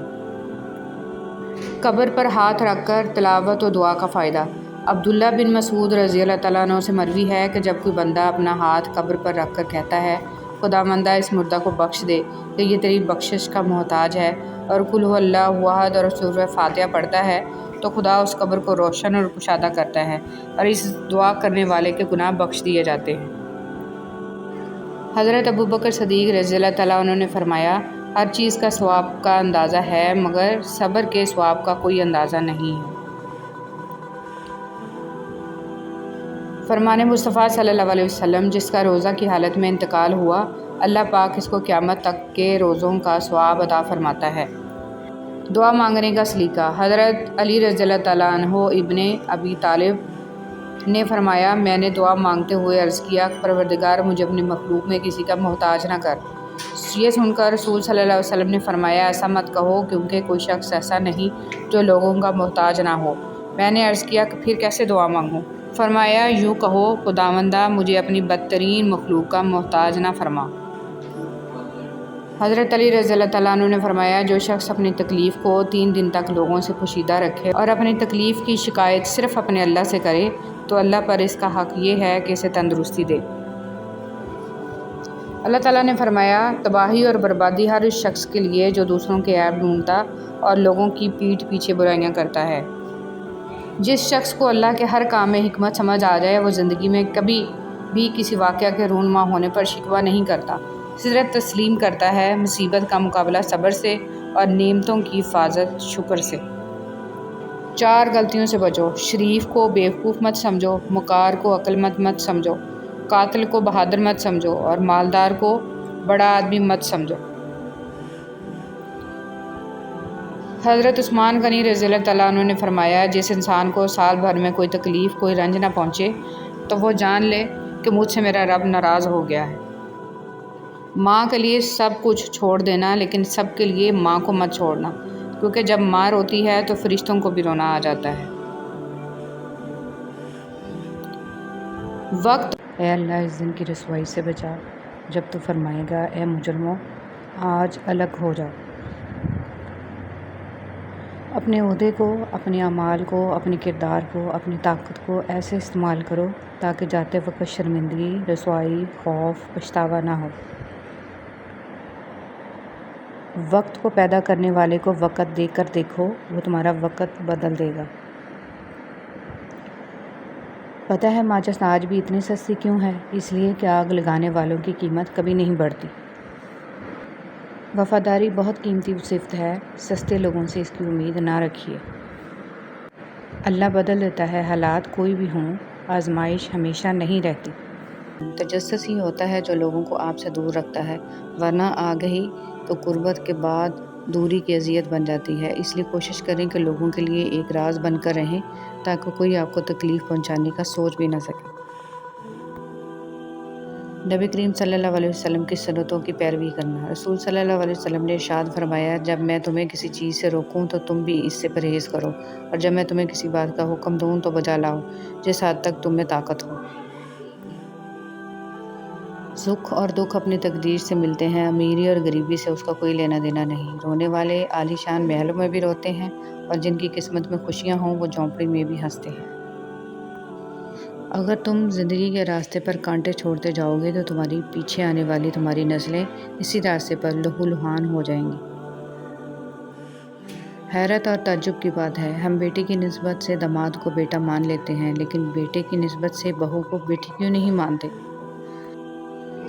قبر پر ہاتھ رکھ کر تلاوت و دعا کا فائدہ۔ عبداللہ بن مسعود رضی اللہ تعالیٰ عنہ سے مروی ہے کہ جب کوئی بندہ اپنا ہاتھ قبر پر رکھ کر کہتا ہے، خداوندہ اس مردہ کو بخش دے کہ یہ تیری بخشش کا محتاج ہے، اور قل ھو اللہ احد اور سورہ فاتحہ پڑھتا ہے، تو خدا اس قبر کو روشن اور کشادہ کرتا ہے اور اس دعا کرنے والے کے گناہ بخش دیے جاتے ہیں۔ حضرت ابوبکر صدیق رضی اللہ تعالیٰ عنہ نے فرمایا، ہر چیز کا ثواب کا اندازہ ہے مگر صبر کے ثواب کا کوئی اندازہ نہیں ہے۔ فرمان مصطفیٰ صلی اللہ علیہ وسلم، جس کا روزہ کی حالت میں انتقال ہوا، اللہ پاک اس کو قیامت تک کے روزوں کا ثواب عطا فرماتا ہے۔ دعا مانگنے کا سلیقہ۔ حضرت علی رضی اللہ تعالیٰ عنہ ابن ابی طالب نے فرمایا، میں نے دعا مانگتے ہوئے عرض کیا، پروردگار مجھے اپنی مخلوق میں کسی کا محتاج نہ کر۔ یہ سن کر رسول صلی اللہ علیہ وسلم نے فرمایا، ایسا مت کہو، کیونکہ کوئی شخص ایسا نہیں جو لوگوں کا محتاج نہ ہو۔ میں نے عرض کیا کہ پھر کیسے دعا مانگوں؟ فرمایا، یوں کہو، خداوندہ مجھے اپنی بدترین مخلوق کا محتاج نہ فرما۔ حضرت علی رضی اللہ تعالیٰ عنہ نے فرمایا، جو شخص اپنی تکلیف کو 3 دن تک لوگوں سے پوشیدہ رکھے اور اپنی تکلیف کی شکایت صرف اپنے اللہ سے کرے تو اللہ پر اس کا حق یہ ہے کہ اسے تندرستی دے۔ اللہ تعالیٰ نے فرمایا، تباہی اور بربادی ہر اس شخص کے لیے جو دوسروں کے عیب ڈھونڈتا اور لوگوں کی پیٹھ پیچھے برائیاں کرتا ہے۔ جس شخص کو اللہ کے ہر کام میں حکمت سمجھ آ جائے وہ زندگی میں کبھی بھی کسی واقعہ کے رونما ہونے پر شکوہ نہیں کرتا، صرف تسلیم کرتا ہے، مصیبت کا مقابلہ صبر سے اور نعمتوں کی حفاظت شکر سے۔ 4 غلطیوں سے بچو۔ شریف کو بیوقوف مت سمجھو، مکار کو عقل مند مت سمجھو، قاتل کو بہادر مت سمجھو اور مالدار کو بڑا آدمی مت سمجھو۔ حضرت عثمان غنی رضی اللہ تعالیٰ عنہ نے فرمایا، جس انسان کو سال بھر میں کوئی تکلیف کوئی رنج نہ پہنچے تو وہ جان لے کہ مجھ سے میرا رب ناراض ہو گیا ہے۔ ماں کے لیے سب کچھ چھوڑ دینا، لیکن سب کے لیے ماں کو مت چھوڑنا، کیونکہ جب ماں روتی ہے تو فرشتوں کو بھی رونا آ جاتا ہے۔ وقت۔ اے اللہ اس دن کی رسوائی سے بچا جب تو فرمائے گا، اے مجرموں آج الگ ہو جاؤ۔ اپنے عہدے کو، اپنے اعمال کو، اپنے کردار کو، اپنی طاقت کو ایسے استعمال کرو تاکہ جاتے وقت شرمندگی، رسوائی، خوف، پچھتاوا نہ ہو۔ وقت کو پیدا کرنے والے کو وقت دے کر دیکھو، وہ تمہارا وقت بدل دے گا۔ پتہ ہے ماچس آج بھی اتنی سستی کیوں ہے؟ اس لیے کہ آگ لگانے والوں کی قیمت کبھی نہیں بڑھتی۔ وفاداری بہت قیمتی صفت ہے، سستے لوگوں سے اس کی امید نہ رکھیے۔ اللہ بدل دیتا ہے، حالات کوئی بھی ہوں، آزمائش ہمیشہ نہیں رہتی۔ تجسس ہی ہوتا ہے جو لوگوں کو آپ سے دور رکھتا ہے، ورنہ آ گئی تو قربت کے بعد دوری کی اذیت بن جاتی ہے۔ اس لیے کوشش کریں کہ لوگوں کے لیے ایک راز بن کر رہیں تاکہ کوئی آپ کو تکلیف پہنچانے کا سوچ بھی نہ سکے۔ نبی کریم صلی اللہ علیہ وسلم کی سنتوں کی پیروی کرنا۔ رسول صلی اللہ علیہ وسلم نے ارشاد فرمایا، جب میں تمہیں کسی چیز سے روکوں تو تم بھی اس سے پرہیز کرو، اور جب میں تمہیں کسی بات کا حکم دوں تو بجا لاؤ، جس حد تک تم میں طاقت ہو۔ سکھ اور دکھ اپنی تقدیر سے ملتے ہیں، امیری اور غریبی سے اس کا کوئی لینا دینا نہیں۔ رونے والے عالی شان محلوں میں بھی روتے ہیں اور جن کی قسمت میں خوشیاں ہوں وہ جھونپڑی میں بھی ہنستے ہیں۔ اگر تم زندگی کے راستے پر کانٹے چھوڑتے جاؤ گے تو تمہاری پیچھے آنے والی تمہاری نسلیں اسی راستے پر لہو لہان ہو جائیں گی۔ حیرت اور تعجب کی بات ہے، ہم بیٹے کی نسبت سے داماد کو بیٹا مان لیتے ہیں، لیکن بیٹے کی نسبت سے بہو کو بیٹی کیوں نہیں مانتے؟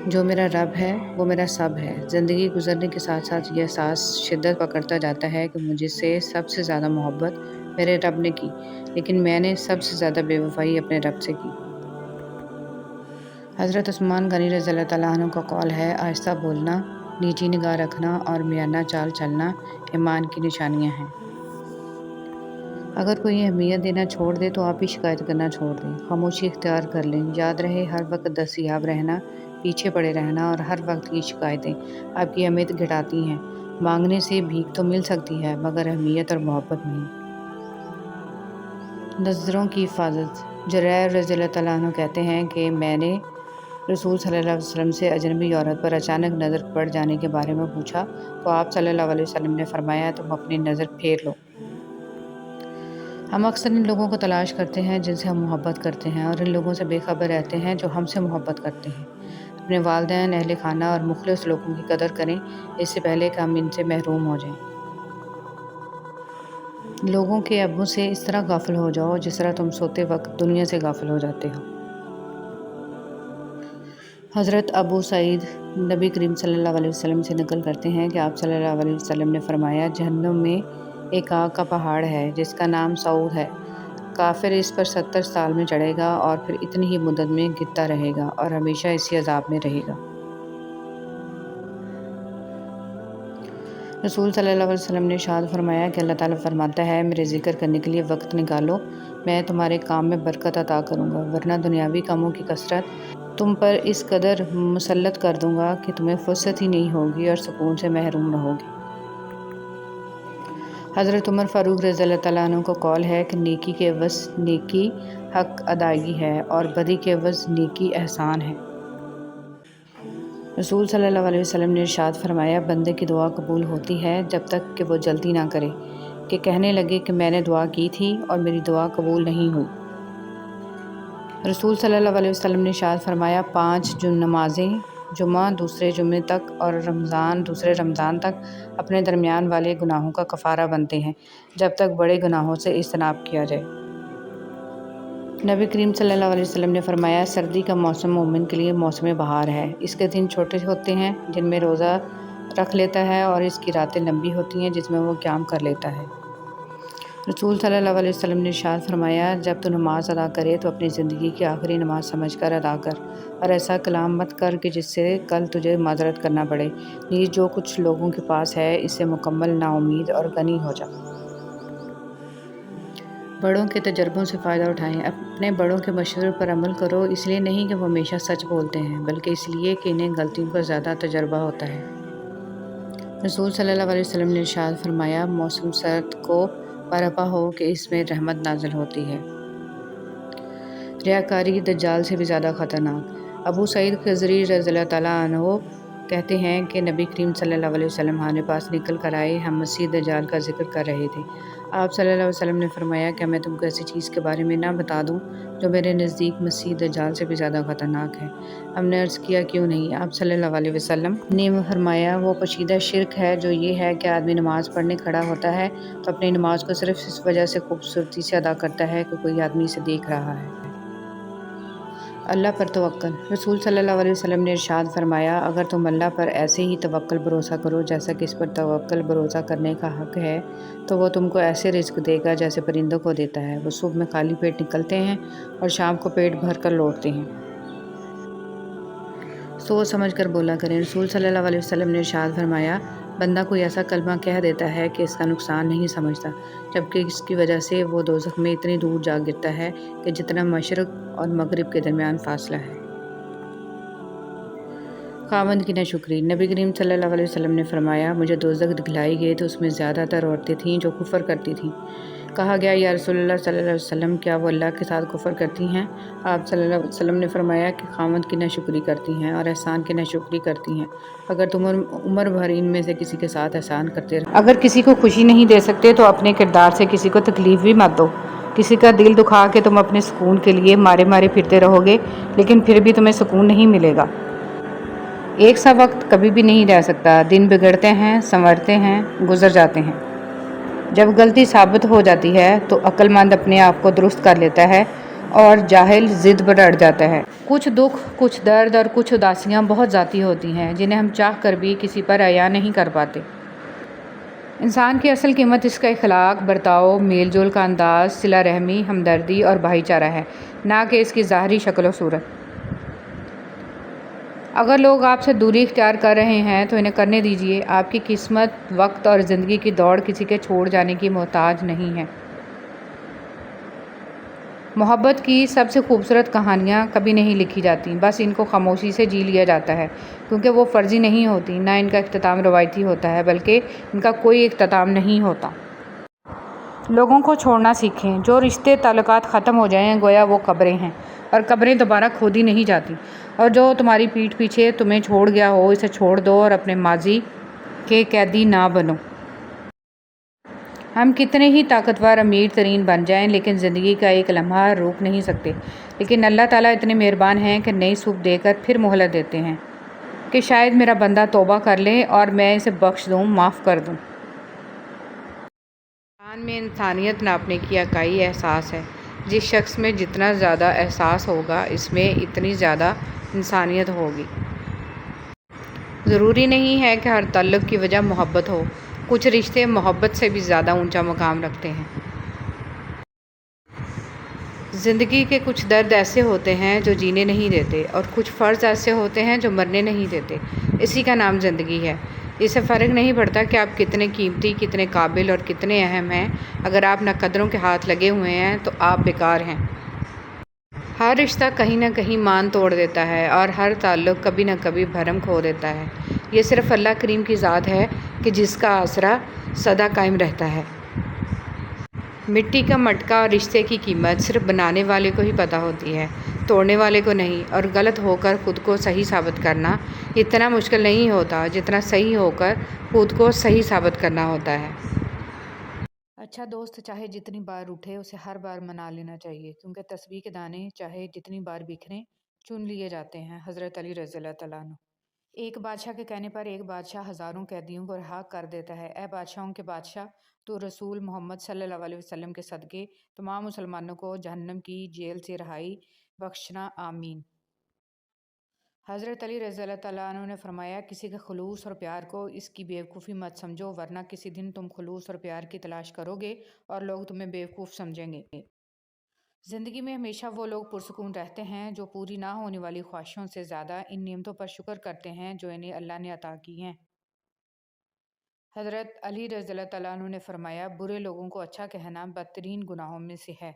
جو میرا رب ہے وہ میرا سب ہے۔ زندگی گزرنے کے ساتھ ساتھ یہ احساس شدت پکڑتا جاتا ہے کہ مجھ سے سب سے زیادہ محبت میرے رب نے کی، لیکن میں نے سب سے زیادہ بے وفائی اپنے رب سے کی۔ حضرت عثمان غنی رضی اللہ تعالیٰ عنہ کا قول ہے، آہستہ بولنا، نیچی نگاہ رکھنا اور میانہ چال چلنا ایمان کی نشانیاں ہیں۔ اگر کوئی اہمیت دینا چھوڑ دے تو آپ بھی شکایت کرنا چھوڑ دیں، خاموشی اختیار کر لیں۔ یاد رہے، ہر وقت دستیاب رہنا، پیچھے پڑے رہنا اور ہر وقت کی شکایتیں آپ کی اہمیت گھٹاتی ہیں۔ مانگنے سے بھیک تو مل سکتی ہے مگر اہمیت اور محبت نہیں۔ نظروں کی حفاظت۔ جریر رضی اللہ تعالیٰ عنہ کہتے ہیں کہ میں نے رسول صلی اللہ علیہ وسلم سے اجنبی عورت پر اچانک نظر پڑ جانے کے بارے میں پوچھا تو آپ صلی اللہ علیہ وسلم نے فرمایا، تم اپنی نظر پھیر لو۔ ہم اکثر ان لوگوں کو تلاش کرتے ہیں جن سے ہم محبت کرتے ہیں اور ان لوگوں سے بے خبر رہتے ہیں جو ہم سے محبت کرتے ہیں۔ اپنے والدین، اہل خانہ اور مخلص لوگوں کی قدر کریں، اس سے پہلے کہ ہم ان سے محروم ہو جائیں۔ لوگوں کے ابوں سے اس طرح غافل ہو جاؤ جس طرح تم سوتے وقت دنیا سے غافل ہو جاتے ہو۔ حضرت ابو سعید نبی کریم صلی اللہ علیہ وسلم سے نقل کرتے ہیں کہ آپ صلی اللہ علیہ وسلم نے فرمایا، جہنم میں ایک آگ کا پہاڑ ہے جس کا نام سعود ہے۔ کافر اس پر 70 سال میں چڑھے گا اور پھر اتنی ہی مدت میں گرتا رہے گا اور ہمیشہ اسی عذاب میں رہے گا۔ رسول صلی اللہ علیہ وسلم نے ارشاد فرمایا کہ اللہ تعالیٰ فرماتا ہے، میرے ذکر کرنے کے لیے وقت نکالو، میں تمہارے کام میں برکت عطا کروں گا، ورنہ دنیاوی کاموں کی کثرت تم پر اس قدر مسلط کر دوں گا کہ تمہیں فرصت ہی نہیں ہوگی اور سکون سے محروم رہو گے۔ حضرت عمر فاروق رضی اللہ تعالیٰ عنہ کا قول ہے کہ نیکی کے عوض نیکی حق ادائیگی ہے اور بدی کے عوض نیکی احسان ہے۔ رسول صلی اللہ علیہ وسلم نے ارشاد فرمایا، بندے کی دعا قبول ہوتی ہے جب تک کہ وہ جلدی نہ کرے کہ کہنے لگے کہ میں نے دعا کی تھی اور میری دعا قبول نہیں ہوئی۔ رسول صلی اللہ علیہ وسلم نے ارشاد فرمایا، 5 نمازیں جمعہ دوسرے جمعے تک اور رمضان دوسرے رمضان تک اپنے درمیان والے گناہوں کا کفارہ بنتے ہیں جب تک بڑے گناہوں سے اجتناب کیا جائے۔ نبی کریم صلی اللہ علیہ وسلم نے فرمایا، سردی کا موسم مومن کے لیے موسم بہار ہے۔ اس کے دن چھوٹے ہوتے ہیں جن میں روزہ رکھ لیتا ہے اور اس کی راتیں لمبی ہوتی ہیں جس میں وہ قیام کر لیتا ہے۔ رسول صلی اللہ علیہ وسلم نے ارشاد فرمایا، جب تو نماز ادا کرے تو اپنی زندگی کی آخری نماز سمجھ کر ادا کر اور ایسا کلام مت کر کہ جس سے کل تجھے معذرت کرنا پڑے، نیز جو کچھ لوگوں کے پاس ہے اس سے مکمل نا امید اور غنی ہو جا۔ بڑوں کے تجربوں سے فائدہ اٹھائیں، اپنے بڑوں کے مشورے پر عمل کرو، اس لیے نہیں کہ وہ ہمیشہ سچ بولتے ہیں بلکہ اس لیے کہ انہیں غلطیوں کا زیادہ تجربہ ہوتا ہے۔ رسول صلی اللہ علیہ وسلم نے ارشاد فرمایا، موسم سرد کو برپا ہو کہ اس میں رحمت نازل ہوتی ہے۔ ریاکاری دجال سے بھی زیادہ خطرناک۔ ابو سعید خضری رضی اللہ تعالیٰ عنہ کہتے ہیں کہ نبی کریم صلی اللہ علیہ وسلم ہمارے پاس نکل کر آئے، ہم مسیح دجال کا ذکر کر رہے تھے۔ آپ صلی اللہ علیہ وسلم نے فرمایا، کیا میں تم کو ایسی چیز کے بارے میں نہ بتا دوں جو میرے نزدیک مسیح دجال سے بھی زیادہ خطرناک ہے؟ ہم نے عرض کیا، کیوں نہیں؟ آپ صلی اللہ علیہ وسلم نے فرمایا، وہ پوشیدہ شرک ہے جو یہ ہے کہ آدمی نماز پڑھنے کھڑا ہوتا ہے تو اپنی نماز کو صرف اس وجہ سے خوبصورتی سے ادا کرتا ہے کہ کوئی آدمی اسے دیکھ رہا ہے۔ اللہ پر توکل۔ رسول صلی اللہ علیہ وسلم نے ارشاد فرمایا، اگر تم اللہ پر ایسے ہی توکل بھروسہ کرو جیسا کہ اس پر توکل بھروسہ کرنے کا حق ہے تو وہ تم کو ایسے رزق دے گا جیسے پرندوں کو دیتا ہے۔ وہ صبح میں خالی پیٹ نکلتے ہیں اور شام کو پیٹ بھر کر لوٹتے ہیں۔ سوچ سمجھ کر بولا کریں۔ رسول صلی اللہ علیہ وسلم نے ارشاد فرمایا، بندہ کوئی ایسا کلمہ کہہ دیتا ہے کہ اس کا نقصان نہیں سمجھتا، جبکہ اس کی وجہ سے وہ دوزخ میں اتنی دور جا گرتا ہے کہ جتنا مشرق اور مغرب کے درمیان فاصلہ ہے۔ خاوند کی ناشکری۔ نبی کریم صلی اللہ علیہ وسلم نے فرمایا، مجھے دوزخ دکھلائی گئی تو اس میں زیادہ تر عورتیں تھیں جو کفر کرتی تھیں کہا گیا یا رسول اللہ صلی اللہ علیہ وسلم کیا وہ اللہ کے ساتھ کفر کرتی ہیں؟ آپ صلی اللہ علیہ وسلم نے فرمایا کہ خاوند کی ناشکری کرتی ہیں اور احسان کی ناشکری کرتی ہیں۔ اگر تم عمر بھر ان میں سے کسی کے ساتھ احسان کرتے رہو، اگر کسی کو خوشی نہیں دے سکتے تو اپنے کردار سے کسی کو تکلیف بھی مت دو۔ کسی کا دل دکھا کے تم اپنے سکون کے لیے مارے مارے پھرتے رہو گے لیکن پھر بھی تمہیں سکون نہیں ملے گا۔ ایک سا وقت کبھی بھی نہیں رہ سکتا، دن بگڑتے ہیں، سنورتے ہیں، گزر جاتے ہیں۔ جب غلطی ثابت ہو جاتی ہے تو عقل مند اپنے آپ کو درست کر لیتا ہے اور جاہل ضد پر اڑ جاتا ہے۔ کچھ دکھ، کچھ درد اور کچھ اداسیاں بہت ذاتی ہوتی ہیں جنہیں ہم چاہ کر بھی کسی پر عیاں نہیں کر پاتے۔ انسان کی اصل قیمت اس کا اخلاق، برتاؤ، میل جول کا انداز، صلہ رحمی، ہمدردی اور بھائی چارہ ہے، نہ کہ اس کی ظاہری شکل و صورت۔ اگر لوگ آپ سے دوری اختیار کر رہے ہیں تو انہیں کرنے دیجیے۔ آپ کی قسمت، وقت اور زندگی کی دوڑ کسی کے چھوڑ جانے کی محتاج نہیں ہے۔ محبت کی سب سے خوبصورت کہانیاں کبھی نہیں لکھی جاتی، بس ان کو خاموشی سے جی لیا جاتا ہے، کیونکہ وہ فرضی نہیں ہوتی، نہ ان کا اختتام روایتی ہوتا ہے، بلکہ ان کا کوئی اختتام نہیں ہوتا۔ لوگوں کو چھوڑنا سیکھیں۔ جو رشتے تعلقات ختم ہو جائیں گویا وہ قبریں ہیں، اور قبریں دوبارہ کھودی نہیں جاتی۔ اور جو تمہاری پیٹھ پیچھے تمہیں چھوڑ گیا ہو اسے چھوڑ دو اور اپنے ماضی کے قیدی نہ بنو۔ ہم کتنے ہی طاقتور، امیر ترین بن جائیں لیکن زندگی کا ایک لمحہ روک نہیں سکتے، لیکن اللہ تعالیٰ اتنے مہربان ہیں کہ نئی صبح دے کر پھر مہلت دیتے ہیں کہ شاید میرا بندہ توبہ کر لے اور میں اسے بخش دوں، معاف کر دوں۔ انسان میں انسانیت ناپنے کی اکائی احساس ہے۔ جس شخص میں جتنا زیادہ احساس ہوگا اس میں اتنی زیادہ انسانیت ہوگی۔ ضروری نہیں ہے کہ ہر تعلق کی وجہ محبت ہو، کچھ رشتے محبت سے بھی زیادہ اونچا مقام رکھتے ہیں۔ زندگی کے کچھ درد ایسے ہوتے ہیں جو جینے نہیں دیتے، اور کچھ فرض ایسے ہوتے ہیں جو مرنے نہیں دیتے۔ اسی کا نام زندگی ہے۔ اس سے فرق نہیں پڑتا کہ آپ کتنے قیمتی، کتنے قابل اور کتنے اہم ہیں، اگر آپ ناقدروں کے ہاتھ لگے ہوئے ہیں تو آپ بیکار ہیں۔ ہر رشتہ کہیں نہ کہیں مان توڑ دیتا ہے اور ہر تعلق کبھی نہ کبھی بھرم کھو دیتا ہے۔ یہ صرف اللہ کریم کی ذات ہے کہ جس کا آسرا سدا قائم رہتا ہے۔ مٹی کا مٹکا اور رشتے کی قیمت صرف بنانے والے کو ہی پتہ ہوتی ہے، توڑنے والے کو نہیں۔ اور غلط ہو کر خود کو صحیح ثابت کرنا اتنا مشکل نہیں ہوتا جتنا صحیح ہو کر خود کو صحیح ثابت کرنا ہوتا ہے۔ اچھا دوست چاہے جتنی بار اٹھے اسے ہر بار منا لینا چاہیے، کیونکہ تسبیح کے دانے چاہے جتنی بار بکھریں چن لیے جاتے ہیں۔ حضرت علی رضی اللہ تعالیٰ عنہ۔ ایک بادشاہ کے کہنے پر ایک بادشاہ ہزاروں قیدیوں کو رہا کر دیتا ہے۔ اے بادشاہوں کے بادشاہ، تو رسول محمد صلی اللہ علیہ وسلم کے صدقے تمام مسلمانوں کو جہنم کی جیل سے رہائی بخشنا، آمین۔ حضرت علی رضی اللہ تعالیٰ عنہ نے فرمایا، کسی کے خلوص اور پیار کو اس کی بیوقوفی مت سمجھو، ورنہ کسی دن تم خلوص اور پیار کی تلاش کرو گے اور لوگ تمہیں بیوقوف سمجھیں گے۔ زندگی میں ہمیشہ وہ لوگ پرسکون رہتے ہیں جو پوری نہ ہونے والی خواہشوں سے زیادہ ان نعمتوں پر شکر کرتے ہیں جو انہیں اللہ نے عطا کی ہیں۔ حضرت علی رضی اللہ تعالیٰ عنہ نے فرمایا، برے لوگوں کو اچھا کہنا بدترین گناہوں میں سے ہے۔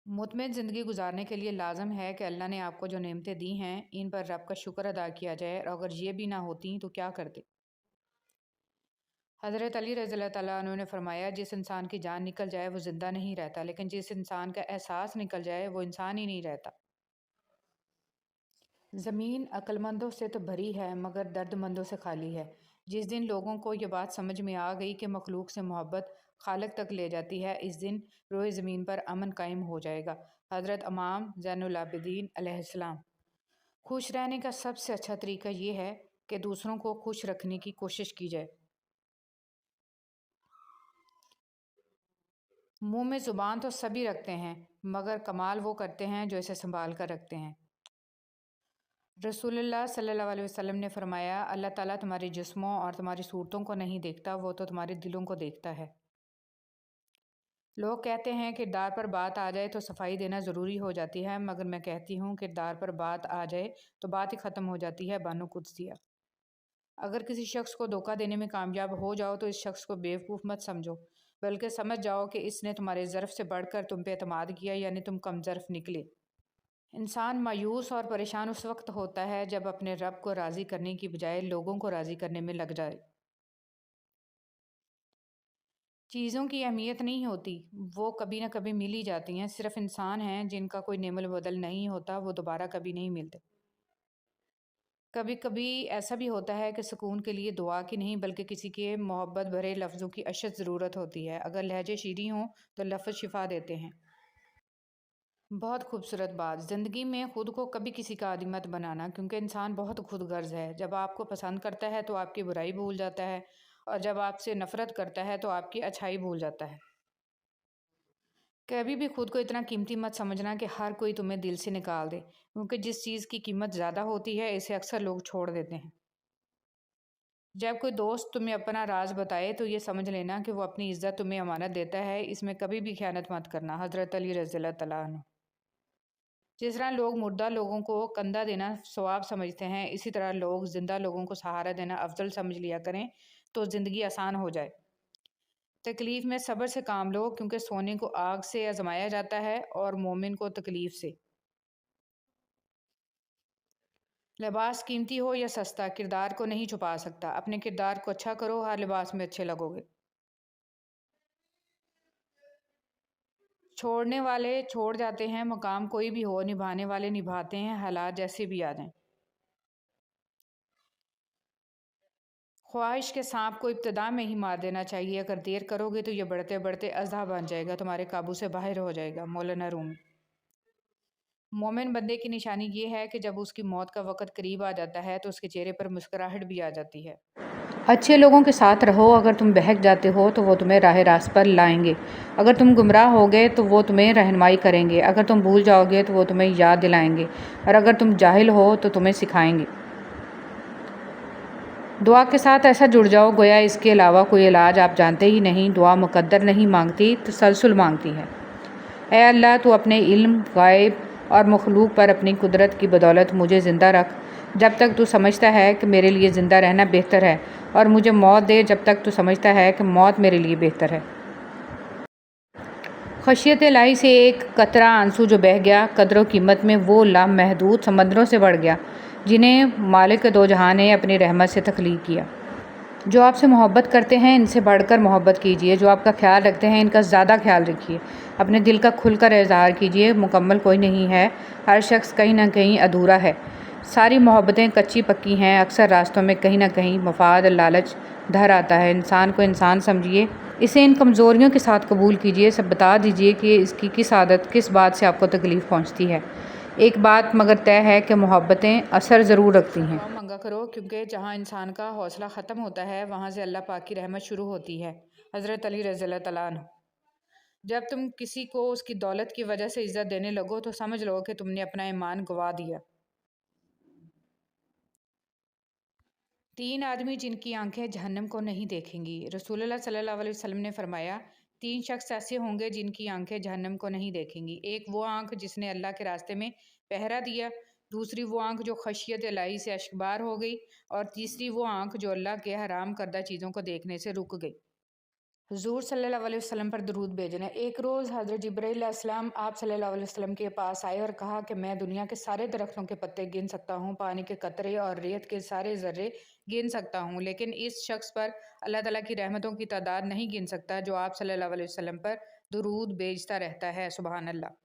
مطمئن زندگی گزارنے کے لیے لازم ہے کہ اللہ نے آپ کو جو نعمتیں دی ہیں ان پر رب کا شکر ادا کیا جائے، اور اگر یہ بھی نہ ہوتیں تو کیا کرتے؟ حضرت علی رضی اللہ تعالیٰ عنہ نے فرمایا، جس انسان کی جان نکل جائے وہ زندہ نہیں رہتا، لیکن جس انسان کا احساس نکل جائے وہ انسان ہی نہیں رہتا۔ زمین عقل مندوں سے تو بھری ہے مگر درد مندوں سے خالی ہے۔ جس دن لوگوں کو یہ بات سمجھ میں آ گئی کہ مخلوق سے محبت خالق تک لے جاتی ہے، اس دن روئے زمین پر امن قائم ہو جائے گا۔ حضرت امام زین العابدین علیہ السلام۔ خوش رہنے کا سب سے اچھا طریقہ یہ ہے کہ دوسروں کو خوش رکھنے کی کوشش کی جائے۔ منہ میں زبان تو سبھی رکھتے ہیں مگر کمال وہ کرتے ہیں جو اسے سنبھال کر رکھتے ہیں۔ رسول اللہ صلی اللہ علیہ وسلم نے فرمایا، اللہ تعالیٰ تمہارے جسموں اور تمہاری صورتوں کو نہیں دیکھتا، وہ تو تمہارے دلوں کو دیکھتا ہے۔ لوگ کہتے ہیں کردار پر بات آ جائے تو صفائی دینا ضروری ہو جاتی ہے، مگر میں کہتی ہوں کردار پر بات آ جائے تو بات ہی ختم ہو جاتی ہے۔ بانو قدسیہ۔ اگر کسی شخص کو دھوکہ دینے میں کامیاب ہو جاؤ تو اس شخص کو بیوقوف مت سمجھو، بلکہ سمجھ جاؤ کہ اس نے تمہارے ظرف سے بڑھ کر تم پہ اعتماد کیا، یعنی تم کم ظرف نکلے۔ انسان مایوس اور پریشان اس وقت ہوتا ہے جب اپنے رب کو راضی کرنے کی بجائے لوگوں کو راضی کرنے میں لگ جائے۔ چیزوں کی اہمیت نہیں ہوتی، وہ کبھی نہ کبھی مل ہی جاتی ہیں۔ صرف انسان ہیں جن کا کوئی نعم البدل نہیں ہوتا، وہ دوبارہ کبھی نہیں ملتے۔ کبھی کبھی ایسا بھی ہوتا ہے کہ سکون کے لیے دعا کی نہیں بلکہ کسی کے محبت بھرے لفظوں کی اشد ضرورت ہوتی ہے۔ اگر لہجے شیریں ہوں تو لفظ شفا دیتے ہیں۔ بہت خوبصورت بات۔ زندگی میں خود کو کبھی کسی کا عادی مت بنانا، کیونکہ انسان بہت خود غرض ہے۔ جب آپ کو پسند کرتا ہے تو آپ کی برائی بھول جاتا ہے، اور جب آپ سے نفرت کرتا ہے تو آپ کی اچھائی بھول جاتا ہے۔ کبھی بھی خود کو اتنا قیمتی مت سمجھنا کہ ہر کوئی تمہیں دل سے نکال دے، کیونکہ جس چیز کی قیمت زیادہ ہوتی ہے اسے اکثر لوگ چھوڑ دیتے ہیں۔ جب کوئی دوست تمہیں اپنا راز بتائے تو یہ سمجھ لینا کہ وہ اپنی عزت تمہیں امانت دیتا ہے، اس میں کبھی بھی خیانت مت کرنا۔ حضرت علی رضی اللہ تعالیٰ عنہ۔ جس طرح لوگ مردہ لوگوں کو کندھا دینا ثواب سمجھتے ہیں، اسی طرح لوگ زندہ لوگوں کو سہارا دینا افضل سمجھ لیا کریں تو زندگی آسان ہو جائے۔ تکلیف میں صبر سے کام لو، کیونکہ سونے کو آگ سے آزمایا جاتا ہے اور مومن کو تکلیف سے۔ لباس قیمتی ہو یا سستا، کردار کو نہیں چھپا سکتا۔ اپنے کردار کو اچھا کرو، ہر لباس میں اچھے لگو گے۔ چھوڑنے والے چھوڑ جاتے ہیں، مقام کوئی بھی ہو، نبھانے والے نبھاتے ہیں، حالات جیسے بھی آ جائیں۔ خواہش کے سانپ کو ابتدا میں ہی مار دینا چاہیے، اگر دیر کرو گے تو یہ بڑھتے بڑھتے اژدہا بن جائے گا، تمہارے قابو سے باہر ہو جائے گا۔ مولانا رومی۔ مومن بندے کی نشانی یہ ہے کہ جب اس کی موت کا وقت قریب آ جاتا ہے تو اس کے چہرے پر مسکراہٹ بھی آ جاتی ہے۔ اچھے لوگوں کے ساتھ رہو، اگر تم بہک جاتے ہو تو وہ تمہیں راہ راست پر لائیں گے، اگر تم گمراہ ہو گئے تو وہ تمہیں رہنمائی کریں گے، اگر تم بھول جاؤ گے تو وہ تمہیں یاد دلائیں گے، اور اگر تم جاہل ہو تو تمہیں سکھائیں گے۔ دعا کے ساتھ ایسا جڑ جاؤ گویا اس کے علاوہ کوئی علاج آپ جانتے ہی نہیں۔ دعا مقدر نہیں مانگتی، تسلسل مانگتی ہے۔ اے اللہ، تو اپنے علم غائب اور مخلوق پر اپنی قدرت کی بدولت مجھے زندہ رکھ جب تک تو سمجھتا ہے کہ میرے لیے زندہ رہنا بہتر ہے، اور مجھے موت دے جب تک تو سمجھتا ہے کہ موت میرے لیے بہتر ہے۔ خشیت الہی سے ایک قطرہ آنسو جو بہہ گیا، قدر و قیمت میں وہ لامحدود سمندروں سے بڑھ گیا جنہیں مالک دو جہاں نے اپنی رحمت سے تخلیق کیا۔ جو آپ سے محبت کرتے ہیں ان سے بڑھ کر محبت کیجیے، جو آپ کا خیال رکھتے ہیں ان کا زیادہ خیال رکھیے، اپنے دل کا کھل کر اظہار کیجیے۔ مکمل کوئی نہیں ہے، ہر شخص کہیں نہ کہیں ادھورا ہے، ساری محبتیں کچی پکی ہیں، اکثر راستوں میں کہیں نہ کہیں مفاد لالچ دھر آتا ہے۔ انسان کو انسان سمجھیے، اسے ان کمزوریوں کے ساتھ قبول کیجیے، سب بتا دیجیے کہ اس کی کس عادت کس بات سے آپ کو تکلیف پہنچتی ہے۔ ایک بات مگر طے ہے کہ محبتیں اثر ضرور رکھتی ہیں۔ دعا مانگا کرو، کیونکہ جہاں انسان کا حوصلہ ختم ہوتا ہے وہاں سے اللہ پاک کی رحمت شروع ہوتی ہے۔ حضرت علی رضی اللہ تعالیٰ عنہ۔ جب تم کسی کو اس کی دولت کی وجہ سے عزت دینے لگو تو سمجھ لو کہ تم نے اپنا ایمان گنوا دیا۔ 3 آدمی جن کی آنکھیں جہنم کو نہیں دیکھیں گی۔ رسول اللہ صلی اللہ علیہ وسلم نے فرمایا، 3 شخص ایسے ہوں گے جن کی آنکھیں جہنم کو نہیں دیکھیں گی۔ ایک وہ آنکھ جس نے اللہ کے راستے میں پہرا دیا، دوسری وہ آنکھ جو خشیت الہی سے اشکبار ہو گئی، اور تیسری وہ آنکھ جو اللہ کے حرام کردہ چیزوں کو دیکھنے سے رک گئی۔ حضور صلی اللہ علیہ وسلم پر درود بھیجنا۔ ایک روز حضرت جبرائیل علیہ السلام آپ صلی اللہ علیہ وسلم کے پاس آئے اور کہا کہ میں دنیا کے سارے درختوں کے پتے گن سکتا ہوں، پانی کے قطرے اور ریت کے سارے ذرے گن سکتا ہوں، لیکن اس شخص پر اللہ تعالیٰ کی رحمتوں کی تعداد نہیں گن سکتا جو آپ صلی اللہ علیہ وسلم پر درود بھیجتا رہتا ہے۔ سبحان اللہ۔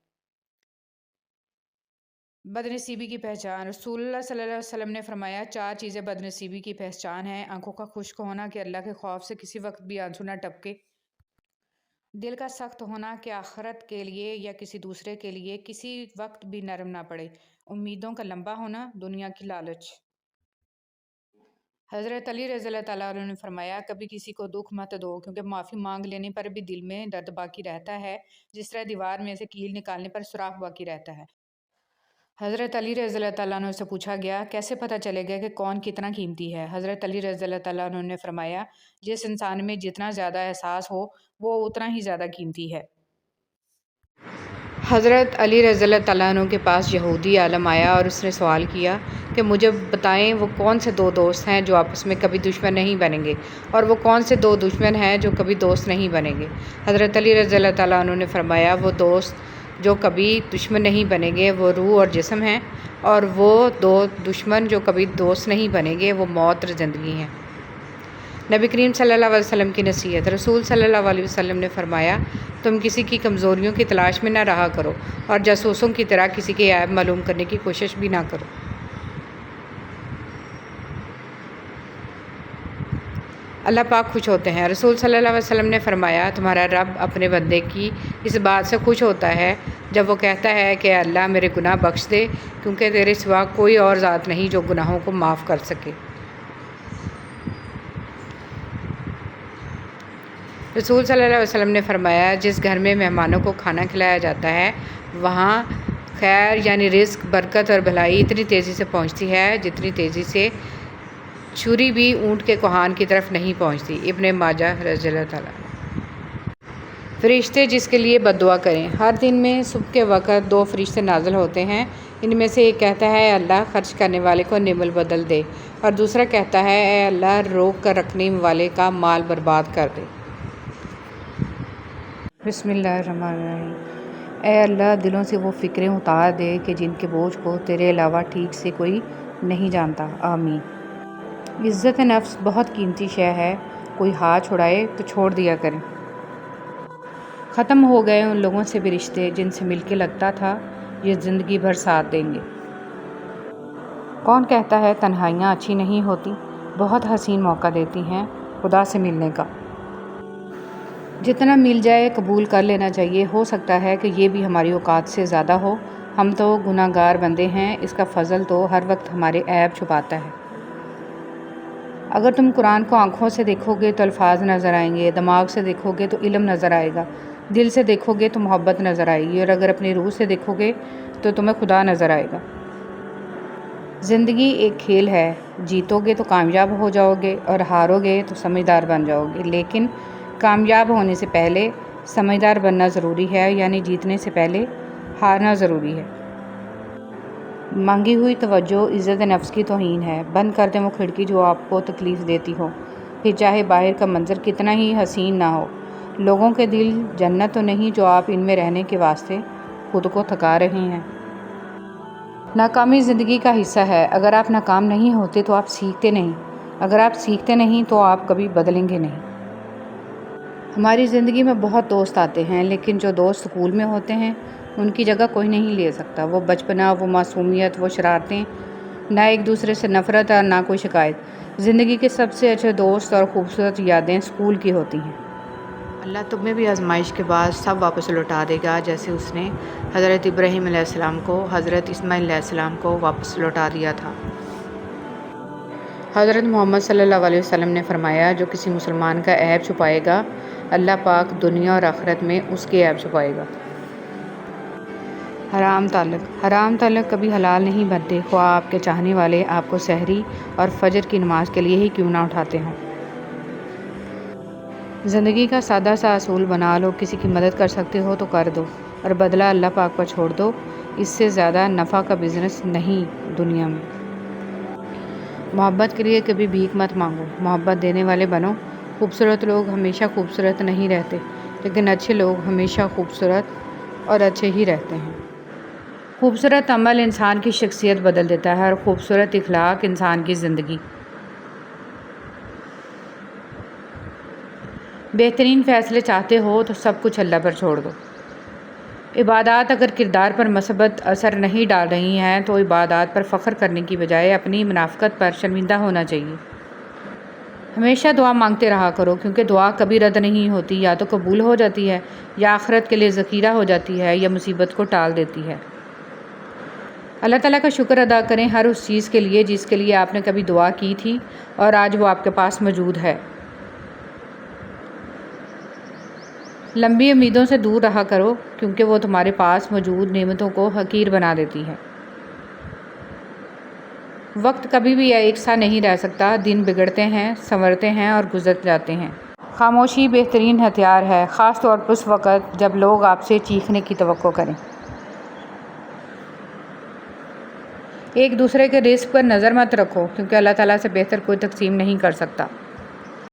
بدنصیبی کی پہچان۔ رسول اللہ صلی اللہ علیہ وسلم نے فرمایا، 4 چیزیں بدنصیبی کی پہچان ہیں: آنکھوں کا خشک ہونا کہ اللہ کے خوف سے کسی وقت بھی آنسو نہ ٹپکے، دل کا سخت ہونا کہ آخرت کے لیے یا کسی دوسرے کے لیے کسی وقت بھی نرم نہ پڑے، امیدوں کا لمبا ہونا، دنیا کی لالچ۔ حضرت علی رضی اللہ تعالیٰ عنہ نے فرمایا، کبھی کسی کو دکھ مت دو، کیونکہ معافی مانگ لینے پر بھی دل میں درد باقی رہتا ہے، جس طرح دیوار میں سے کیل نکالنے پر سوراخ باقی رہتا ہے۔ حضرت علی رضی اللہ تعالیٰ عنہ سے پوچھا گیا، کیسے پتہ چلے گا کہ کون کتنا قیمتی ہے؟ حضرت علی رضی اللہ تعالیٰ عنہ نے فرمایا، جس انسان میں جتنا زیادہ احساس ہو وہ اتنا ہی زیادہ قیمتی ہے۔ حضرت علی رضی اللہ تعالیٰ عنہ کے پاس یہودی عالم آیا اور اس نے سوال کیا کہ مجھے بتائیں وہ کون سے 2 دوست ہیں جو آپس میں کبھی دشمن نہیں بنیں گے، اور وہ کون سے 2 دشمن ہیں جو کبھی دوست نہیں بنیں گے؟ حضرت علی رضی اللہ تعالیٰ عنہ نے فرمایا، وہ دوست جو کبھی دشمن نہیں بنیں گے وہ روح اور جسم ہیں، اور وہ 2 دشمن جو کبھی دوست نہیں بنیں گے وہ موت اور زندگی ہیں۔ نبی کریم صلی اللہ علیہ وسلم کی نصیحت۔ رسول صلی اللہ علیہ وسلم نے فرمایا، تم کسی کی کمزوریوں کی تلاش میں نہ رہا کرو اور جاسوسوں کی طرح کسی کے عیب معلوم کرنے کی کوشش بھی نہ کرو۔ اللہ پاک خوش ہوتے ہیں۔ رسول صلی اللہ علیہ وسلم نے فرمایا، تمہارا رب اپنے بندے کی اس بات سے خوش ہوتا ہے جب وہ کہتا ہے کہ اللہ میرے گناہ بخش دے، کیونکہ تیرے سوا کوئی اور ذات نہیں جو گناہوں کو معاف کر سکے۔ رسول صلی اللہ علیہ وسلم نے فرمایا، جس گھر میں مہمانوں کو کھانا کھلایا جاتا ہے وہاں خیر یعنی رزق، برکت اور بھلائی اتنی تیزی سے پہنچتی ہے جتنی تیزی سے چھری بھی اونٹ کے کوہان کی طرف نہیں پہنچتی۔ ابن ماجہ رضی اللہ تعالیٰ۔ فرشتے جس کے لیے بد دعا کریں۔ ہر دن میں صبح کے وقت 2 فرشتے نازل ہوتے ہیں۔ ان میں سے ایک کہتا ہے، اے اللہ خرچ کرنے والے کو نعمت بدل دے، اور دوسرا کہتا ہے، اے اللہ روک کر رکھنے والے کا مال برباد کر دے۔ بسم اللہ الرحمن الرحیم۔ اے اللہ دلوں سے وہ فکریں اتار دے کہ جن کے بوجھ کو تیرے علاوہ ٹھیک سے کوئی نہیں جانتا۔ آمین۔ عزت نفس بہت قیمتی شے ہے، کوئی ہاتھ چھڑائے تو چھوڑ دیا کریں۔ ختم ہو گئے ان لوگوں سے بھی رشتے جن سے مل کے لگتا تھا یہ زندگی بھر ساتھ دیں گے۔ کون کہتا ہے تنہائیاں اچھی نہیں ہوتی، بہت حسین موقع دیتی ہیں خدا سے ملنے کا۔ جتنا مل جائے قبول کر لینا چاہیے، ہو سکتا ہے کہ یہ بھی ہماری اوقات سے زیادہ ہو۔ ہم تو گناہ گار بندے ہیں، اس کا فضل تو ہر وقت ہمارے عیب چھپاتا ہے۔ اگر تم قرآن کو آنکھوں سے دیکھو گے تو الفاظ نظر آئیں گے، دماغ سے دیکھو گے تو علم نظر آئے گا، دل سے دیکھو گے تو محبت نظر آئے گی، اور اگر اپنی روح سے دیکھو گے تو تمہیں خدا نظر آئے گا۔ زندگی ایک کھیل ہے، جیتو گے تو کامیاب ہو جاؤ گے اور ہارو گے تو سمجھدار بن جاؤ گے، لیکن کامیاب ہونے سے پہلے سمجھدار بننا ضروری ہے، یعنی جیتنے سے پہلے ہارنا ضروری ہے۔ مانگی ہوئی توجہ عزت نفس کی توہین ہے۔ بند کر دیں وہ کھڑکی جو آپ کو تکلیف دیتی ہو، پھر چاہے باہر کا منظر کتنا ہی حسین نہ ہو۔ لوگوں کے دل جنت تو نہیں جو آپ ان میں رہنے کے واسطے خود کو تھکا رہے ہیں۔ ناکامی زندگی کا حصہ ہے۔ اگر آپ ناکام نہیں ہوتے تو آپ سیکھتے نہیں، اگر آپ سیکھتے نہیں تو آپ کبھی بدلیں گے نہیں۔ ہماری زندگی میں بہت دوست آتے ہیں، لیکن جو دوست سکول میں ہوتے ہیں ان کی جگہ کوئی نہیں لے سکتا۔ وہ بچپنا، وہ معصومیت، وہ شرارتیں، نہ ایک دوسرے سے نفرت اور نہ کوئی شکایت۔ زندگی کے سب سے اچھے دوست اور خوبصورت یادیں سکول کی ہوتی ہیں۔ اللہ تم میں بھی آزمائش کے بعد سب واپس لوٹا دے گا، جیسے اس نے حضرت ابراہیم علیہ السلام کو، حضرت اسماعیل علیہ السلام کو واپس لوٹا دیا تھا۔ حضرت محمد صلی اللہ علیہ وسلم نے فرمایا، جو کسی مسلمان کا عیب چھپائے گا اللہ پاک دنیا اور آخرت میں اس کے عیب چھپائے گا۔ حرام تعلق کبھی حلال نہیں بنتے، خواہ آپ کے چاہنے والے آپ کو سحری اور فجر کی نماز کے لیے ہی کیوں نہ اٹھاتے ہوں۔ زندگی کا سادہ سا اصول بنا لو، کسی کی مدد کر سکتے ہو تو کر دو اور بدلہ اللہ پاک پر چھوڑ دو۔ اس سے زیادہ نفع کا بزنس نہیں دنیا میں۔ محبت کے لیے کبھی بھیک مت مانگو، محبت دینے والے بنو۔ خوبصورت لوگ ہمیشہ خوبصورت نہیں رہتے، لیکن اچھے لوگ ہمیشہ خوبصورت اور اچھے ہی رہتے ہیں۔ خوبصورت عمل انسان کی شخصیت بدل دیتا ہے اور خوبصورت اخلاق انسان کی زندگی۔ بہترین فیصلے چاہتے ہو تو سب کچھ اللہ پر چھوڑ دو۔ عبادات اگر کردار پر مثبت اثر نہیں ڈال رہی ہیں تو عبادات پر فخر کرنے کی بجائے اپنی منافقت پر شرمندہ ہونا چاہیے۔ ہمیشہ دعا مانگتے رہا کرو، کیونکہ دعا کبھی رد نہیں ہوتی، یا تو قبول ہو جاتی ہے یا آخرت کے لیے ذخیرہ ہو جاتی ہے یا مصیبت کو ٹال دیتی ہے۔ اللہ تعالیٰ کا شکر ادا کریں ہر اس چیز کے لیے جس کے لیے آپ نے کبھی دعا کی تھی اور آج وہ آپ کے پاس موجود ہے۔ لمبی امیدوں سے دور رہا کرو، کیونکہ وہ تمہارے پاس موجود نعمتوں کو حقیر بنا دیتی ہے۔ وقت کبھی بھی ایک سا نہیں رہ سکتا، دن بگڑتے ہیں، سنورتے ہیں اور گزر جاتے ہیں۔ خاموشی بہترین ہتھیار ہے، خاص طور پر اس وقت جب لوگ آپ سے چیخنے کی توقع کریں۔ ایک دوسرے کے رزق پر نظر مت رکھو، کیونکہ اللہ تعالیٰ سے بہتر کوئی تقسیم نہیں کر سکتا۔